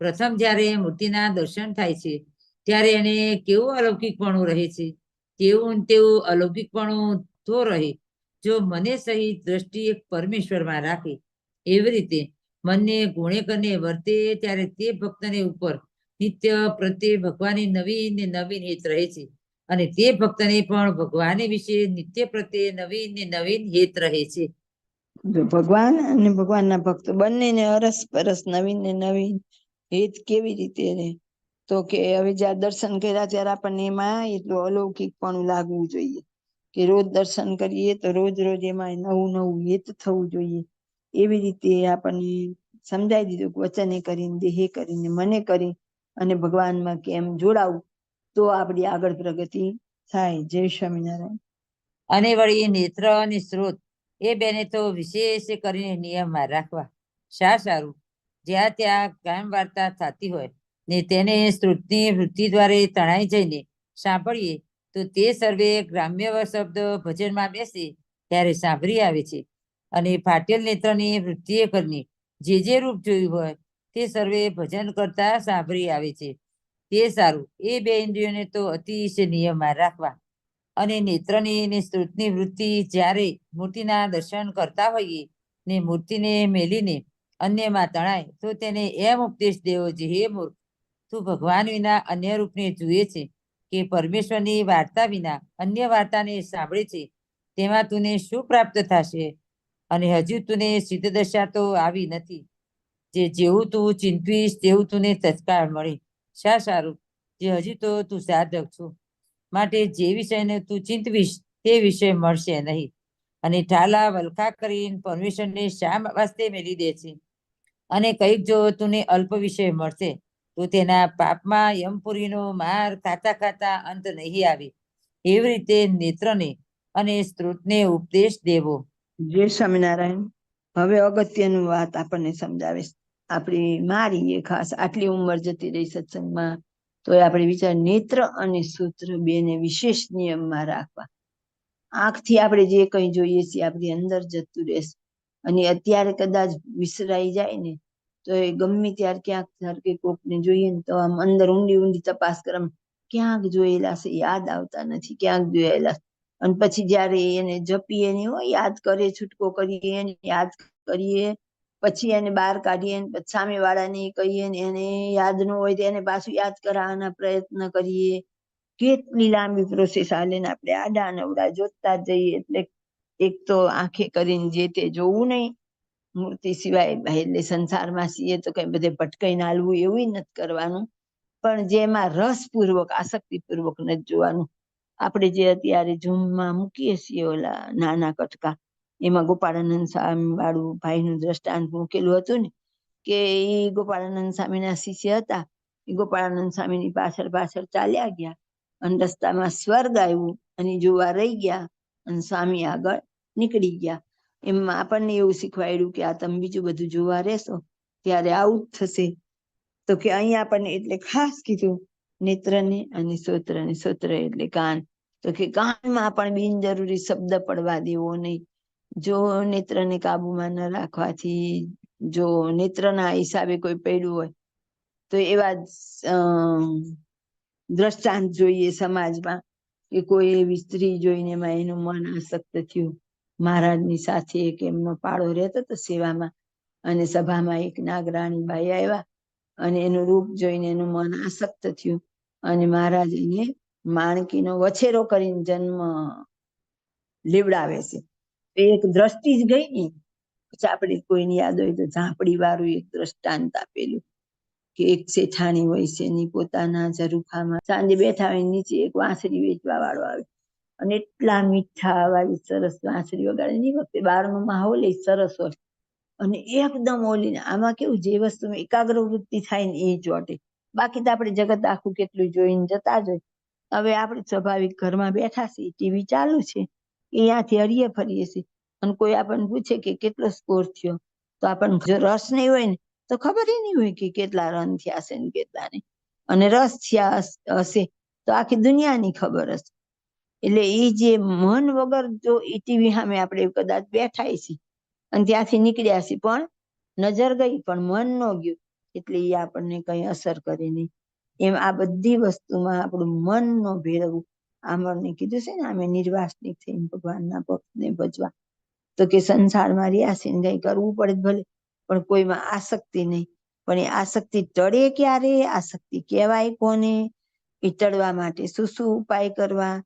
પ્રથમ જ્યારે મૂર્તિના દર્શન થાય છે ત્યારે એને કેવું અલૌકિકપણું રહે છે, તેવું ને તેવું અલૌકિકપણું તો રહે જો મને સહિત દ્રષ્ટિ એક પરમેશ્વરમાં રાખે. એવી રીતે મનને ગુણે કરીને વર્તે ત્યારે તે ભક્તને ઉપર નિત્ય પ્રત્યે ભગવાનની નવીન ને નવીન હેત રહે છે, અને તે ભક્તને પણ ભગવાન વિશે નિત્ય પ્રત્યે નવીન ને નવીન હેત રહે છે. જો ભગવાન અને ભગવાનના ભક્તો બંનેને અરસપરસ નવીન ને નવીન હેત કેવી રીતે રહે? તો કે હવે જ્યાં દર્શન કર્યા ત્યારે આપણને એમાં એટલું અલૌકિક પણ લાગવું જોઈએ કે રોજ દર્શન કરીએ તો રોજ રોજ એમાં નવું નવું હેત થવું જોઈએ. એવી રીતે આપણને સમજાવી દીધું કે વચને કરીને, દેહે કરીને, મને કરી અને ભગવાનમાં કેમ જોડાવું તો આપણી આગળ પ્રગતિ થાય. જય સ્વામિનારાયણ. અને વળી નેત્ર અને સ્ત્રોત એ બેને તો વિશેષ કરીને નિયમમાં રાખવા. શા સારું? જ્યાં ત્યાં કાયમ વાર્તા થતી હોય ને તેને સ્ત્રોતની વૃત્તિ દ્વારા તણાઈ જઈને સાંભળીએ તો તે સર્વે ગ્રામ્ય શબ્દ ભજનમાં બેસે ત્યારે સાંભળી આવે છે. અને ફાટેલ નેત્રની વૃત્તિએ કરીને જે રૂપ જોયું હોય તે સર્વે ભજન કરતા સાંભળી આવે છે. તે સારું. એ બે ઇન્દ્રિયોને તો અતિશય નિયમમાં રાખવા. અને નેત્રની ને સ્ત્રોતની વૃત્તિ જ્યારે મૂર્તિના દર્શન કરતા હોઈએ ને મૂર્તિને મેલીને અન્યમાં તણાય તો તેને એમ ઉપદેશ દેવો છે, હે મૂર્ખ, તું ભગવાન વિના અન્ય રૂપને જુએ છે કે પરમેશ્વરની વાર્તા વિના અન્ય વાર્તાને સાંભળે છે, તેમાં તુને શું પ્રાપ્ત થશે? અને હજુ તુને સિદ્ધ દશા તો આવી નથી. જે જેવું તું ચિંતવીશ તેવું તુને તત્કાળ મળે. શા સારું? જે હજી તો તું સાધક છું, માટે જે વિષયને તું ચિંતવીશ તે વિષય મળશે નહીં. અને ઠાલા વલખા કરીને પરમેશ્વરને શા વાસ્તે મેલી દે છે? અને કઈક જો તુને અલ્પ વિષય મળશે તો તેના પાપમાં યમપુરીનો માર ખાતા ખાતા અંત નહીં આવે. એવી રીતે નેત્રને અને સ્ત્રોતને ઉપદેશ દેવો. જય સ્વામિનારાયણ. હવે અગત્યનું વાત આપણને સમજાવે છે. આપણી મારી ખાસ આટલી ઉંમર જતી રહી સત્સંગમાં, તો આપણે વિચાર નેત્ર અને સૂત્ર બેને વિશેષ નિયમમાં રાખવા. આંખથી આપણે જે કંઈ જોઈએ છીએ આપણી અંદર જતું રહેશે, અને અત્યારે કદાચ વિસરાઈ જાય ને તો એ ગમે ત્યારે ક્યાંક ધાર કે કોકને જોઈએ ને તો આમ અંદર ઊંડી ઊંડી તપાસ કરે, ક્યાંક જોયેલા છે, યાદ આવતા નથી, ક્યાંક જોયેલા. અને પછી જયારે એને જપીએ ને હોય યાદ કરે, છૂટકો કરીએ એને યાદ કરીએ, પછી એને બહાર કાઢીએ ને પછી સામે વાળાને કહીએ ને એને યાદ ન હોય તો એને પાછું યાદ કરાવવાના પ્રયત્ન કરીએ. કેટલી લાંબી પ્રોસેસ હાલે ને આપણે આડા નવડા જોતા જઈએ. એટલે એક તો આંખે કરીને જે તે જોવું નહીં, મૂર્તિ સિવાય એટલે સંસારમાં છીએ તો કઈ બધે ભટકાઈને હાલવું એવું નથી કરવાનું, પણ જેમાં રસપૂર્વક આસક્તિપૂર્વક નથી જોવાનું. આપણે જે અત્યારે ઝૂમમાં મૂકીએ છીએ ઓલા નાના કટકા, એમાં ગોપાળાનંદ સ્વામી વાળું ભાઈનું દ્રષ્ટાંત મૂકેલું હતું ને, કે એ ગોપાળાનંદ સ્વામીના શિષ્ય હતા. એ ગોપાળાનંદ સ્વામીની પાછળ પાછળ ચાલ્યા ગયા અને રસ્તામાં સ્વર્ગ આવ્યું અને જોવા રહી ગયા અને સ્વામી આગળ નીકળી ગયા. એમાં આપણને એવું શીખવાડ્યું કે આ તમે બીજું બધું જોવા રહેશો ત્યારે આવું જ થશે. તો કે અહીંયા આપણને એટલે ખાસ કીધું નેત્રને અને શ્રોત્રને. શ્રોત્ર એટલે કાન. તો કે કાનમાં પણ બિનજરૂરી શબ્દ પડવા દેવો નહીં. જો નેત્રને કાબુમાં ન રાખવાથી જો નેત્રના હિસાબે કોઈ પડ્યું હોય તો એવા દ્રષ્ટાંત જોઈએ સમાજમાં કે કોઈ એવી સ્ત્રી જોઈને એમાં એનું મન આસક્ત થયું. મહારાજની સાથે એક એમનો પાળો રહેતો હતો સેવામાં, અને સભામાં એક નાગરાણી બાઈ આવ્યા અને એનું રૂપ જોઈને એનું મન આસક્ત થયું અને મહારાજ એને માણકીનો વછેરો કરીને જન્મ લેવડાવે છે. એક દ્રષ્ટિ જ ગઈ ને. પછી આપણે કોઈની યાદ હોય તો ઝાંપડી વાળું એક દ્રષ્ટાંત આપેલું કે એક શેઠાણી હોય છે એની પોતાના ઝરૂખામાં સાંજે બેઠા હોય નીચે એક વાંસળી વેચવા વાળો આવે અને એટલા મીઠા વાળી સરસ વાંસળી વગાડે. એની વખતે બહારનો માહોલ એ સરસ હોય અને એકદમ ઓલીને આમાં કેવું જે વસ્તુમાં એકાગ્ર વૃત્તિ થાય ને એ ચોટે. બાકી તો આપણે જગત આખું કેટલું જોઈને જતા જ હોય. હવે આપણે સ્વાભાવિક ઘરમાં બેઠા છીએ, ટીવી ચાલુ છે, અહીંયાથી હરીએ ફરીએ છીએ અને કોઈ આપણને પૂછે કે કેટલો સ્કોર થયો તો આપણને જો રસ નહીં હોય ને તો ખબર નહીં હોય કે કેટલા રન થયા હશે ને કેટલા નહીં. અને રસ થયા હશે તો આખી દુનિયાની ખબર હશે. એટલે એ જે મન વગર જો એ ટીવી સામે આપણે કદાચ બેઠા છીએ અને ત્યાંથી નીકળ્યા છીએ પણ નજર ગઈ પણ મન ન ગયું એટલે એ આપણને કઈ અસર કરે નહીં. એમ આ બધી વસ્તુમાં આપણું મન ન ભેળવવું. આમરને કીધું છે ને અમે નિર્વાસનિક થઈને ભગવાનના ભક્તને ભજવા. તો કે સંસારમાં રહ્યા છે ને કઈ કરવું પડે ભલે પણ કોઈમાં આસક્તિ નહીં. પણ એ આસક્તિ ટળે ક્યારે, આસક્તિ કહેવાય કોને, એ ટળવા માટે શું શું ઉપાય કરવા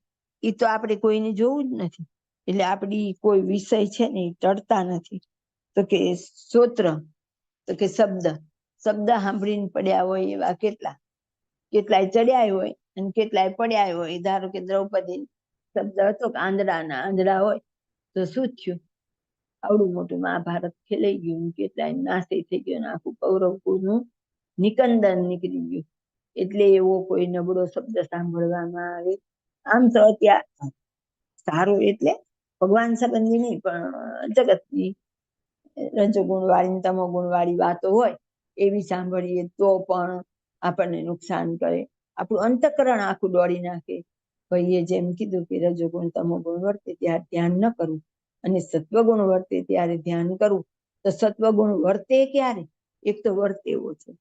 એ તો આપણે કોઈને જોવું જ નથી. એટલે આપણી કોઈ વિષય છે ને એ ટળતા નથી. તો કે સ્તોત્ર, તો કે શબ્દ સાંભળીને પડ્યા હોય એવા કેટલાય ચડ્યા હોય અને કેટલાય પડ્યા હોય. ધારો કે દ્રૌપદી શબ્દ હતો કે આંધળાના આંધળા હોય તો શું થયું, આવડું મોટું મહાભારત ખેલાઈ ગયું, કેટલાય નાશે થઈ ગયો, આખું કૌરવ કુળનું નિકંદન નીકળી ગયું. એટલે એવો કોઈ નબળો શબ્દ સાંભળવામાં આવે. આમ તો અત્યારે સારું એટલે ભગવાન સંબંધી નહીં પણ જગતની રજોગુણ વાળી તમોગુણ વાળી વાતો હોય એવી સાંભળીએ તો પણ આપણને નુકસાન કરે. આપણું અંતઃકરણ આખું દોડી નાખે. ભાઈએ જેમ કીધું કે રજોગુણ તમોગુણ વર્તે ત્યારે ધ્યાન ન કરવું અને સત્વગુણ વર્તે ત્યારે ધ્યાન કરવું. તો સત્વગુણ વર્તે ક્યારે, એક તો વર્તે એવો છે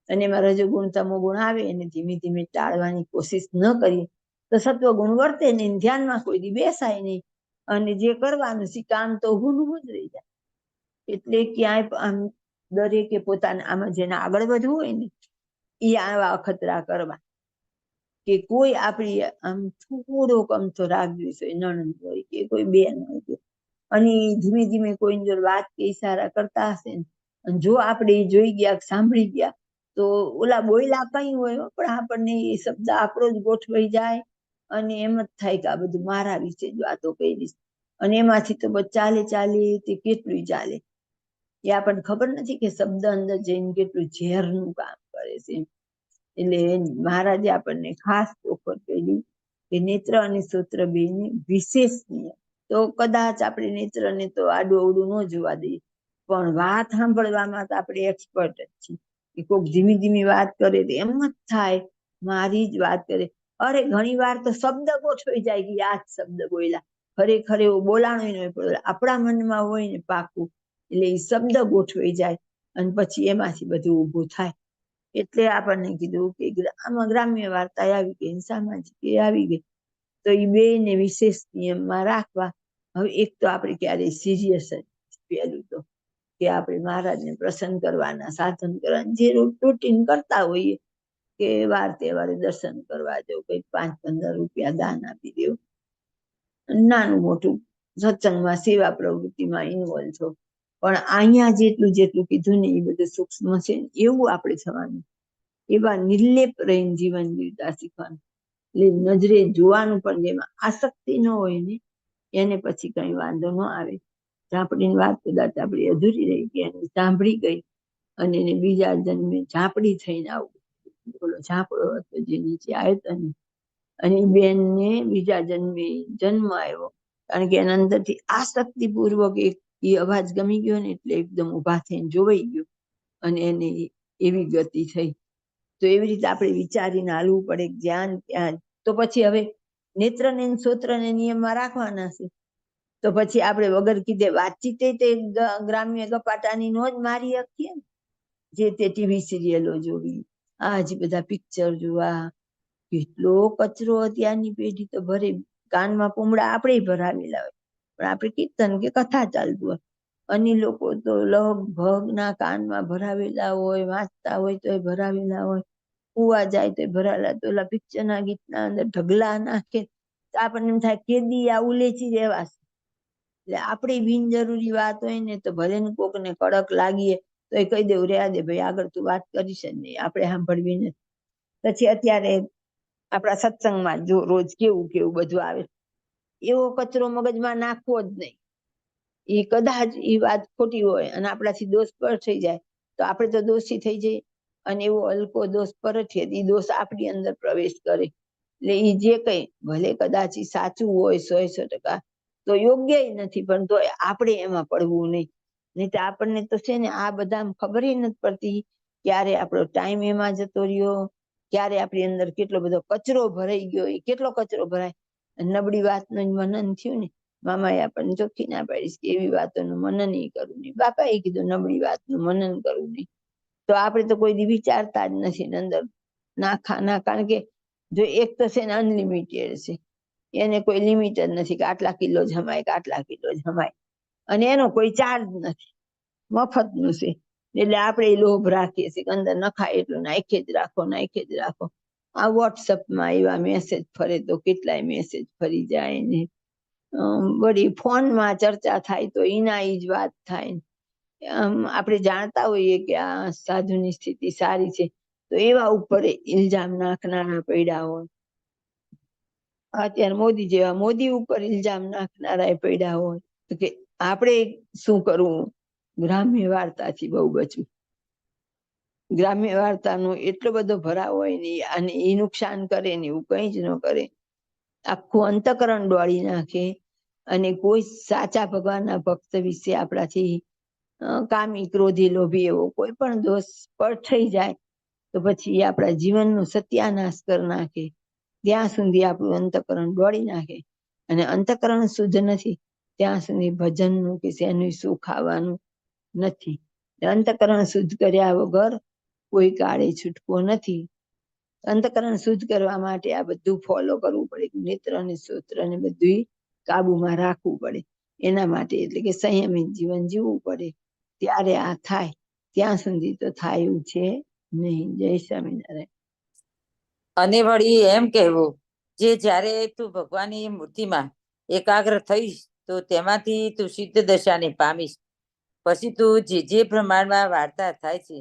અને એમાં રજોગુણ તમોગુણ આવે અને ધીમે ધીમે ટાળવાની કોશિશ ન કરીએ તો સત્વગુણ વર્તે નહીં, ધ્યાનમાં કોઈ દી બેસાય નહીં અને જે કરવાનું છે કામ તો ઊભું જ રહી જાય. એટલે ક્યાંય આમ દરેકે પોતાના આમાં જેને આગળ વધવું હોય ને એ આવા અખતરા કરવા કે કોઈ આપણી આમ થોડોક અમથો રાગ દ્વેષ હોય, નણંદ હોય કે કોઈ બેન હોય અને ધીમે ધીમે કોઈની જોડે વાત કે ઈશારા કરતા હશે ને અને જો આપણે જોઈ ગયા સાંભળી ગયા તો ઓલા બોયલા કઈ હોય પણ આપણને એ શબ્દ આપણો જ ગોઠવાઈ જાય અને એમ જ થાય કે આ બધું મારા વિશે જ વાતો કરી અને એમાંથી તો બસ ચાલે તે કેટલું ચાલે. એ આપણને ખબર નથી કે શબ્દ અંદર જઈને કેટલું ઝેરનું કામ કરે છે. એટલે મહારાજે આપણને ખાસ ચોખવટ કરી કે નેત્ર અને સ્તોત્ર બેને વિશેષ નિયમ. તો કદાચ આપણે નેત્રને તો આડું અવડું ન જોવા દઈએ પણ વાત સાંભળવામાં તો આપણે એક્સપર્ટ જ છીએ. કે કોઈક ધીમી ધીમી વાત કરે તો એમ જ થાય મારી જ વાત કરે. અરે ઘણી વાર તો શબ્દ ગોઠવાઈ જાય કે આ જ શબ્દ બોલ્યા, ખરેખર એવું બોલાણું ન હોય, આપણા મનમાં હોય ને પાકું એટલે એ શબ્દ ગોઠવાઈ જાય અને પછી એમાંથી બધું ઊભું થાય. એટલે આપણને કીધું કે આમાં ગ્રામ્ય વાર્તા આવી ગઈ, સામાજિક આવી ગઈ તો એ બે ને વિશેષ નિયમમાં રાખવા. હવે એક તો આપણે ક્યારેય સિરિયસ જ પહેલું તો કે આપણે મહારાજને પ્રસન્ન કરવાના, સાધન કરવાના જે રૂટીન કરતા હોઈએ કે વાર તહેવારે દર્શન કરવા જવું, કંઈક 5-15 રૂપિયા દાન આપી દેવું, નાનું મોટું સત્સંગમાં સેવા પ્રવૃત્તિમાં ઇન્વોલ્વ છો. પણ અહીંયા જેટલું કીધું ને એ બધું સૂક્ષ્મ છે એવું આપણે થવાનું. એવા નિર્લેપ રહીને જીવન જીવતા શીખવાનું. એટલે નજરે જોવાનું પણ જેમાં આસક્તિ ન હોય ને એને પછી કઈ વાંધો ન આવે. ઝાંપડીની વાત કદાચ આપણી અધૂરી રહી ગઈ અને સાંભળી ગઈ અને એને બીજા જન્મે ઝાંપડી થઈને આવું બોલો ઝાંપડો હતો જે નીચે આવ્યો અને બેનને બીજા જન્મે જન્મ આવ્યો કારણ કે એના અંદરથી આસક્તિપૂર્વક એ અવાજ ગમી ગયો ને એટલે એકદમ ઉભા થઈને જોવાઈ ગયો અને એને એવી ગતિ થઈ. તો એવી રીતે આપણે વિચારીને હાલવું પડે જ્ઞાન ત્યાં. તો પછી હવે નેત્રને સ્તોત્રને નિયમમાં રાખવાના છે તો પછી આપણે વગર કીધે વાતચીત તે ગ્રામ્ય ગપાટાની નો જ મારી શકીએ ને. જે તે ટીવી સિરિયલો જોવી, આજ બધા પિક્ચર જોવા, કેટલો કચરો અત્યારની પેઢી તો ભરે. કાનમાં પૂમડા આપણે ભરાવેલા હોય પણ આપણે કીર્તન કે કથા ચાલતું હોય અને લોકો તો લગભગ ના કાનમાં ભરાવેલા હોય, વાંચતા હોય તો ભરાવેલા હોય, કુવા જાય તો ભરાવેલા. તો ઓલા પિક્ચરના ગીતના અંદર ઢગલા નાખે તો આપણને એમ થાય કેદી આ ઉલેચી રહેવાશે. એટલે આપણી બિનજરૂરી વાત હોય ને તો ભલે ને કોકને કડક લાગીએ તો એ કહી દેવું, રહ્યા દે ભાઈ, આગળ તું વાત કરીશ જ નહીં, આપણે સાંભળવી નથી. પછી અત્યારે આપણા સત્સંગમાં જો રોજ કેવું કેવું બધું આવે, એવો કચરો મગજમાં નાખવો જ નહીં. એ કદાચ એ વાત ખોટી હોય અને આપણાથી દોષ પર થઈ જાય તો આપણે તો દોષી થઈ જઈએ, અને એવો હલકો દોષ પરખીએ એ દોષ આપણી અંદર પ્રવેશ કરે. એટલે એ જે કઈ ભલે કદાચ ઈ સાચું હોય 100% તો યોગ્ય નથી, પણ તો આપણે એમાં પડવું નહીં. નહીં તો આપણને તો છે ને આ બધા ખબર નથી પડતી, ક્યારે આપણો ટાઈમ એમાં જતો રહ્યો, ક્યારે આપણી અંદર કેટલો બધો કચરો ભરાઈ ગયો. એ કેટલો કચરો ભરાય, નબળી વાતનું મનન થયું ને, મામાએ આપણને ચોખ્ખી ના પાડીશ કે એવી વાતોનું મનન નહીં કરવું નહીં. બાપાએ કીધું નબળી વાતનું મનન કરવું નહીં. તો આપણે તો કોઈ દી વિચારતા જ નથી અંદર ના, કારણ કે જો એક તો છે ને અનલિમિટેડ છે, એને કોઈ લિમિટ જ નથી કે આટલા કિલો જમાય કે આટલા કિલો જમાય, અને એનો કોઈ ચાર્જ નથી, મફતનું છે. એટલે આપણે એ લોભ રાખીએ છીએ કે અંદર નખાય એટલું નાખી જ રાખો. આ વોટ્સઅપમાં એવા મેસેજ ફરે તો કેટલાય મેસેજ ફરી જાય ને, વળી ફોનમાં ચર્ચા થાય તો એના એ જ વાત થાય. આપણે જાણતા હોઈએ કે આ સાધુની સ્થિતિ સારી છે તો એવા ઉપર ઇલ્ઝામ નાખનારા પડ્યા હોય. અત્યારે મોદી ઉપર ઇલ્ઝામ નાખનારા પડ્યા હોય તો કે આપણે શું કરવું? ગ્રામ્ય વાર્તાથી બહુ બચવું. ગ્રામ્ય વાર્તાનો એટલો બધો ભરાવ હોય ને, અને એ નુકસાન કરે ને એવું કઈ જ ન કરે. આખું અંતકરણ દોડી નાખે. અને કોઈ સાચા ભગવાનના ભક્ત વિશે આપણાથી કામી, ક્રોધી, લોભી એવો કોઈ પણ દોષ પર થઈ જાય તો પછી આપણા જીવનનો સત્યાનાશ કરી નાખે. ત્યાં સુધી આપણું અંતકરણ દોડી નાખે, અને અંતકરણ શુદ્ધ નથી ત્યાં સુધી ભજનનું કે શેનું સુખ આવવાનું નથી. અંતકરણ શુદ્ધ કર્યા વગર કોઈ કાળે છૂટકો નથી. અંતકરણ શુદ્ધ કરવા માટે આ બધું ફોલો કરવું પડે. નેત્ર અને શ્રોત્ર ને બધું કાબુમાં રાખવું પડે. એના માટે એટલે કે સંયમિત જીવન જીવવું પડે. ત્યારે આ થાય, ત્યાં સુધી તો થાય એવું છે નહીં. જય સ્વામિનારાયણ. અને વળી એમ કહેવું, જે જ્યારે તું ભગવાનની મૂર્તિમાં એકાગ્ર થઈશ તો તેમાંથી તું સિદ્ધ દશાને પામીશ. પછી તું જે પ્રમાણમાં વાર્તા થાય છે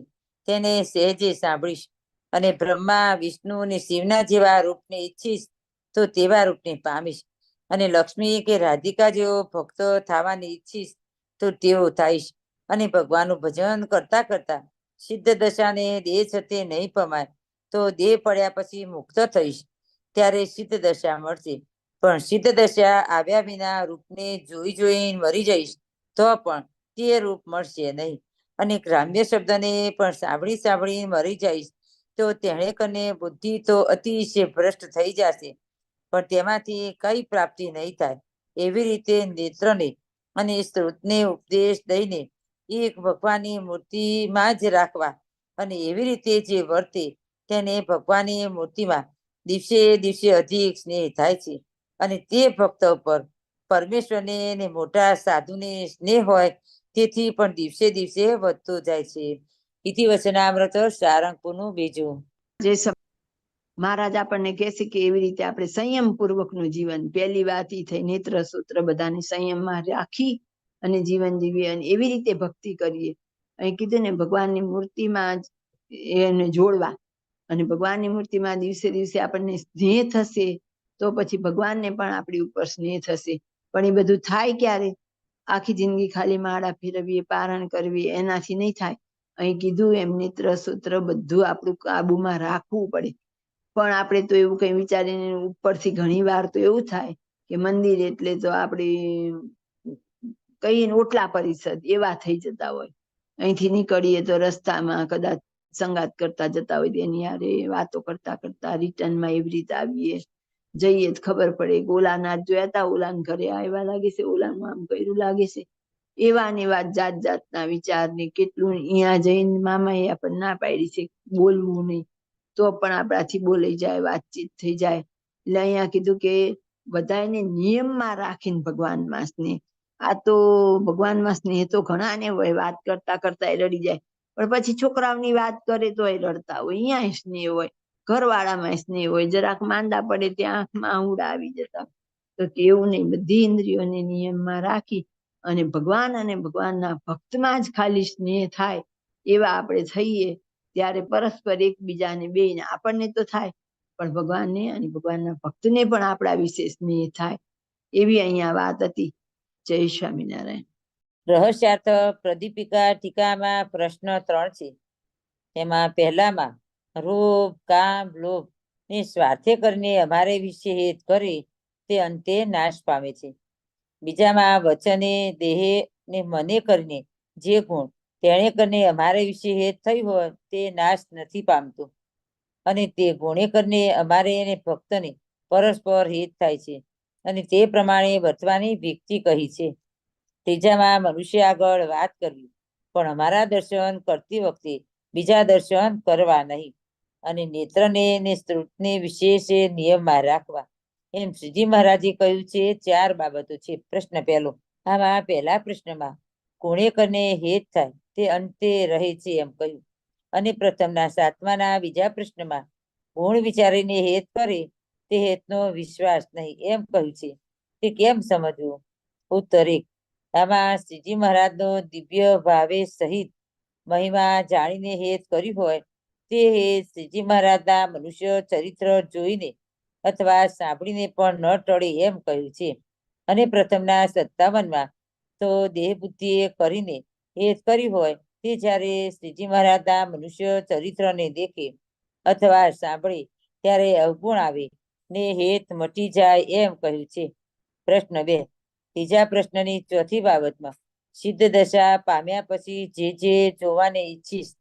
તેને સહેજે સાંભળીશ, અને બ્રહ્મા, વિષ્ણુ અને શિવના જેવા રૂપને ઈચ્છીશ તો તેવા રૂપને પામીશ, અને લક્ષ્મી કે રાધિકા જેવો ભક્તો થવાની ઈચ્છીશ તો તેવો થઈશ, અને ભગવાનનું ભજન કરતા કરતા સિદ્ધ દશાને દેહ છતે નહીં પમાય તો દેહ પડ્યા પછી મુક્ત થઈશ, ત્યારે સિદ્ધ દશા મળશે. પણ સિદ્ધ દશા આવ્યા વિના રૂપને જોઈ મરી જઈશ તો પણ તે રૂપ મળશે નહીં. અને ગ્રામ્ય શબ્દને પણ સાંભળી મરી જઈશ તો તેણે કને બુદ્ધિ તો અતિશય ભ્રષ્ટ થઈ જશે, પણ તેમાંથી કઈ પ્રાપ્તિ નહીં થાય. એવી રીતે નેત્રને અને સ્ત્રોતને ઉપદેશ દઈને એક ભગવાનની મૂર્તિમાં જ રાખવા, અને એવી રીતે જે વર્તે તેને ભગવાનની મૂર્તિમાં દિવસે દિવસે અધિક સ્નેહ થાય છે. અને તે ભક્ત પર પરમેશ્વરને ને મોટા સાધુને સ્નેહ હોય તેથી પણ દિવસે દિવસે વધતો જાય છે. ઇતિ વચનામૃત સારંગપુરનું બીજું. જે મહારાજ આપણને કહે છે કે એવી રીતે આપણે સંયમ પૂર્વકનું જીવન, પહેલી વાત ઈ થઈ નેત્ર સૂત્ર બધાને સંયમમાં રાખી અને જીવન જીવીએ, અને એવી રીતે ભક્તિ કરીએ. અહીં કીધું ને ભગવાનની મૂર્તિમાં જ એને જોડવા, અને ભગવાનની મૂર્તિમાં દિવસે દિવસે આપણને સ્નેહ થશે તો પછી ભગવાનને પણ આપણી ઉપર સ્નેહ થશે. પણ એ બધું થાય ક્યારે? આખી જિંદગી ખાલી માળા ફેરવીએ, પારણ કરવી એનાથી નહીં થાય. અહીં કીધું એમ નેત્ર સૂત્ર બધું આપણું કાબુમાં રાખવું પડે. પણ આપણે તો એવું કઈ વિચારીને ઉપરથી ઘણી વાર તો એવું થાય કે મંદિર એટલે તો આપણે કઈ ઓટલા પરિષદ એવા થઈ જતા હોય. અહીંથી નીકળીએ તો રસ્તામાં કદાચ સંગાત કરતા જતા હોય તેની હારે વાતો કરતા કરતા રિટર્નમાં એવી રીતે આવીએ. જઈએ તો ખબર પડે કે ઓલાના જોયા હતા, ઓલાન ઘરે આવ્યા લાગે છે, ઓલાનું આમ કર્યું લાગે છે. એવા ને એવા જાત જાતના વિચાર ને કેટલું અહીંયા જઈને મામાએ આપણને ના પાડી છે બોલવું નહીં, તો પણ આપણાથી બોલાઈ જાય, વાતચીત થઈ જાય. એટલે અહીંયા કીધું કે બધાને નિયમમાં રાખીને ભગવાનમાં સ્નેહ. આ તો ભગવાનમાં સ્નેહ તો ઘણા ને હોય, વાત કરતા કરતા એ રડી જાય, પણ પછી છોકરાઓની વાત કરે તો એ રડતા હોય. અહીંયા સ્નેહ હોય, ઘરવાળામાં સ્નેહ હોય, જરાક માંદા પડે ત્યાં આંખમાં આહુડા આવી જતા. તો તેવું નહીં, બધી ઇન્દ્રિયોને નિયમમાં રાખી અને ભગવાનના ભક્તમાં જ ખાલી સ્નેહ થાય એવા આપણે થઈએ ત્યારે પરસ્પર એકબીજાને બેને આપણને તો થાય, પણ ભગવાનને અને ભગવાનના ભક્તને પણ આપણા વિશે સ્નેહ થાય, એવી અહીંયા વાત હતી. જય સ્વામિનારાયણ. રહસ્યાર્થ પ્રદીપિકા ટીકામાં પ્રશ્ન 3 છે. એમાં પહેલામાં રોગ, કામ, લોભ ને સ્વાર્થે કરીને અમારે વિશે હેત કરે તે અંતે નાશ પામે છે. બીજામાં વચને, દેહે ને મને કરીને જે ગુણ તેણે કરીને અમારે વિશે હેત થઈ હોય તે નાશ નથી પામતો, અને તે ગુણે કરીને અમારે એને ભક્તને પરસ્પર હિત થાય છે, અને તે પ્રમાણે વર્તવાની ભીખથી કહી છે. ત્રીજામાં મનુષ્ય આગળ વાત કરવી, પણ અમારા દર્શન કરતી વખતે બીજા દર્શન કરવા નહીં, અને નેત્રને ને સ્ત્રોતને વિશેષ નિયમમાં રાખવા, એમ શ્રીજી મહારાજે કહ્યું છે. 4 બાબતો છે. પ્રશ્ન પહેલો. આમાં પહેલા પ્રશ્નમાં ગુણે કરીને હેત થાય તે અંતે રહે છે એમ કહ્યું, અને પ્રથમના 7માના બીજા પ્રશ્નમાં ગુણ વિચારીને હેત કરે તે હેતનો વિશ્વાસ નહીં એમ કહ્યું છે. તે કેમ સમજવું? ઉત્તર 1. આમાં શ્રીજી મહારાજનો દિવ્ય ભાવે સહિત મહિમા જાણીને હેત કર્યું હોય તે હેત શ્રીજી મહારાજના મનુષ્ય ચરિત્ર જોઈને અથવા સાંભળીને પણ ન ટળે એમ કહ્યું છે. અને પ્રથમના 57માં તો દેહ બુદ્ધિએ કરીને હેત કર્યું હોય તે જ્યારે શ્રીજી મહારાજના મનુષ્ય ચરિત્રને દેખે અથવા સાંભળે ત્યારે અવગુણ આવે ને હેત મટી જાય એમ કહ્યું છે. પ્રશ્ન 2. ત્રીજા પ્રશ્નની ચોથી બાબતમાં સિદ્ધ દશા પામ્યા પછી જે જોવાને ઈચ્છીશ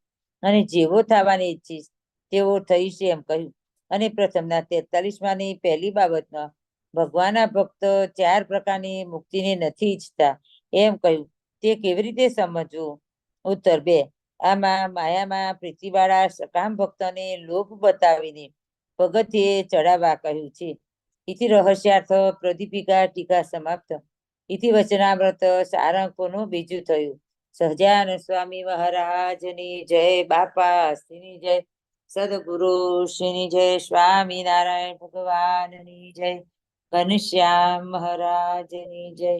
અને જેવો થવાને ઈચ્છીશ તેવો થઈશ એમ કહ્યું. અને પ્રથમના 43માની પહેલી બાબતમાં ભગવાનના ભક્ત 4 પ્રકારની મુક્તિને નથી ઈચ્છતા એમ કહ્યું. તે કેવી રીતે સમજવું? ઉત્તર 2. આમાં માયામાં પ્રીતિવાળા સકામ ભક્તોને લોભ બતાવીને પગથિયે ચડાવવા કહ્યું છે. ઇતિ રહસ્યાર્થ પ્રદીપિકા ટીકા સમાપ્ત. ઇતિ વચનામૃત સારંગપુરનું બીજું થયું. સહજાનંદ સ્વામી મહારાજની જય. બાપા શ્રીની જય. સદગુરુ શ્રીની જય. સ્વામિનારાયણ ભગવાનની જય. ઘનશ્યામ મહારાજની જય.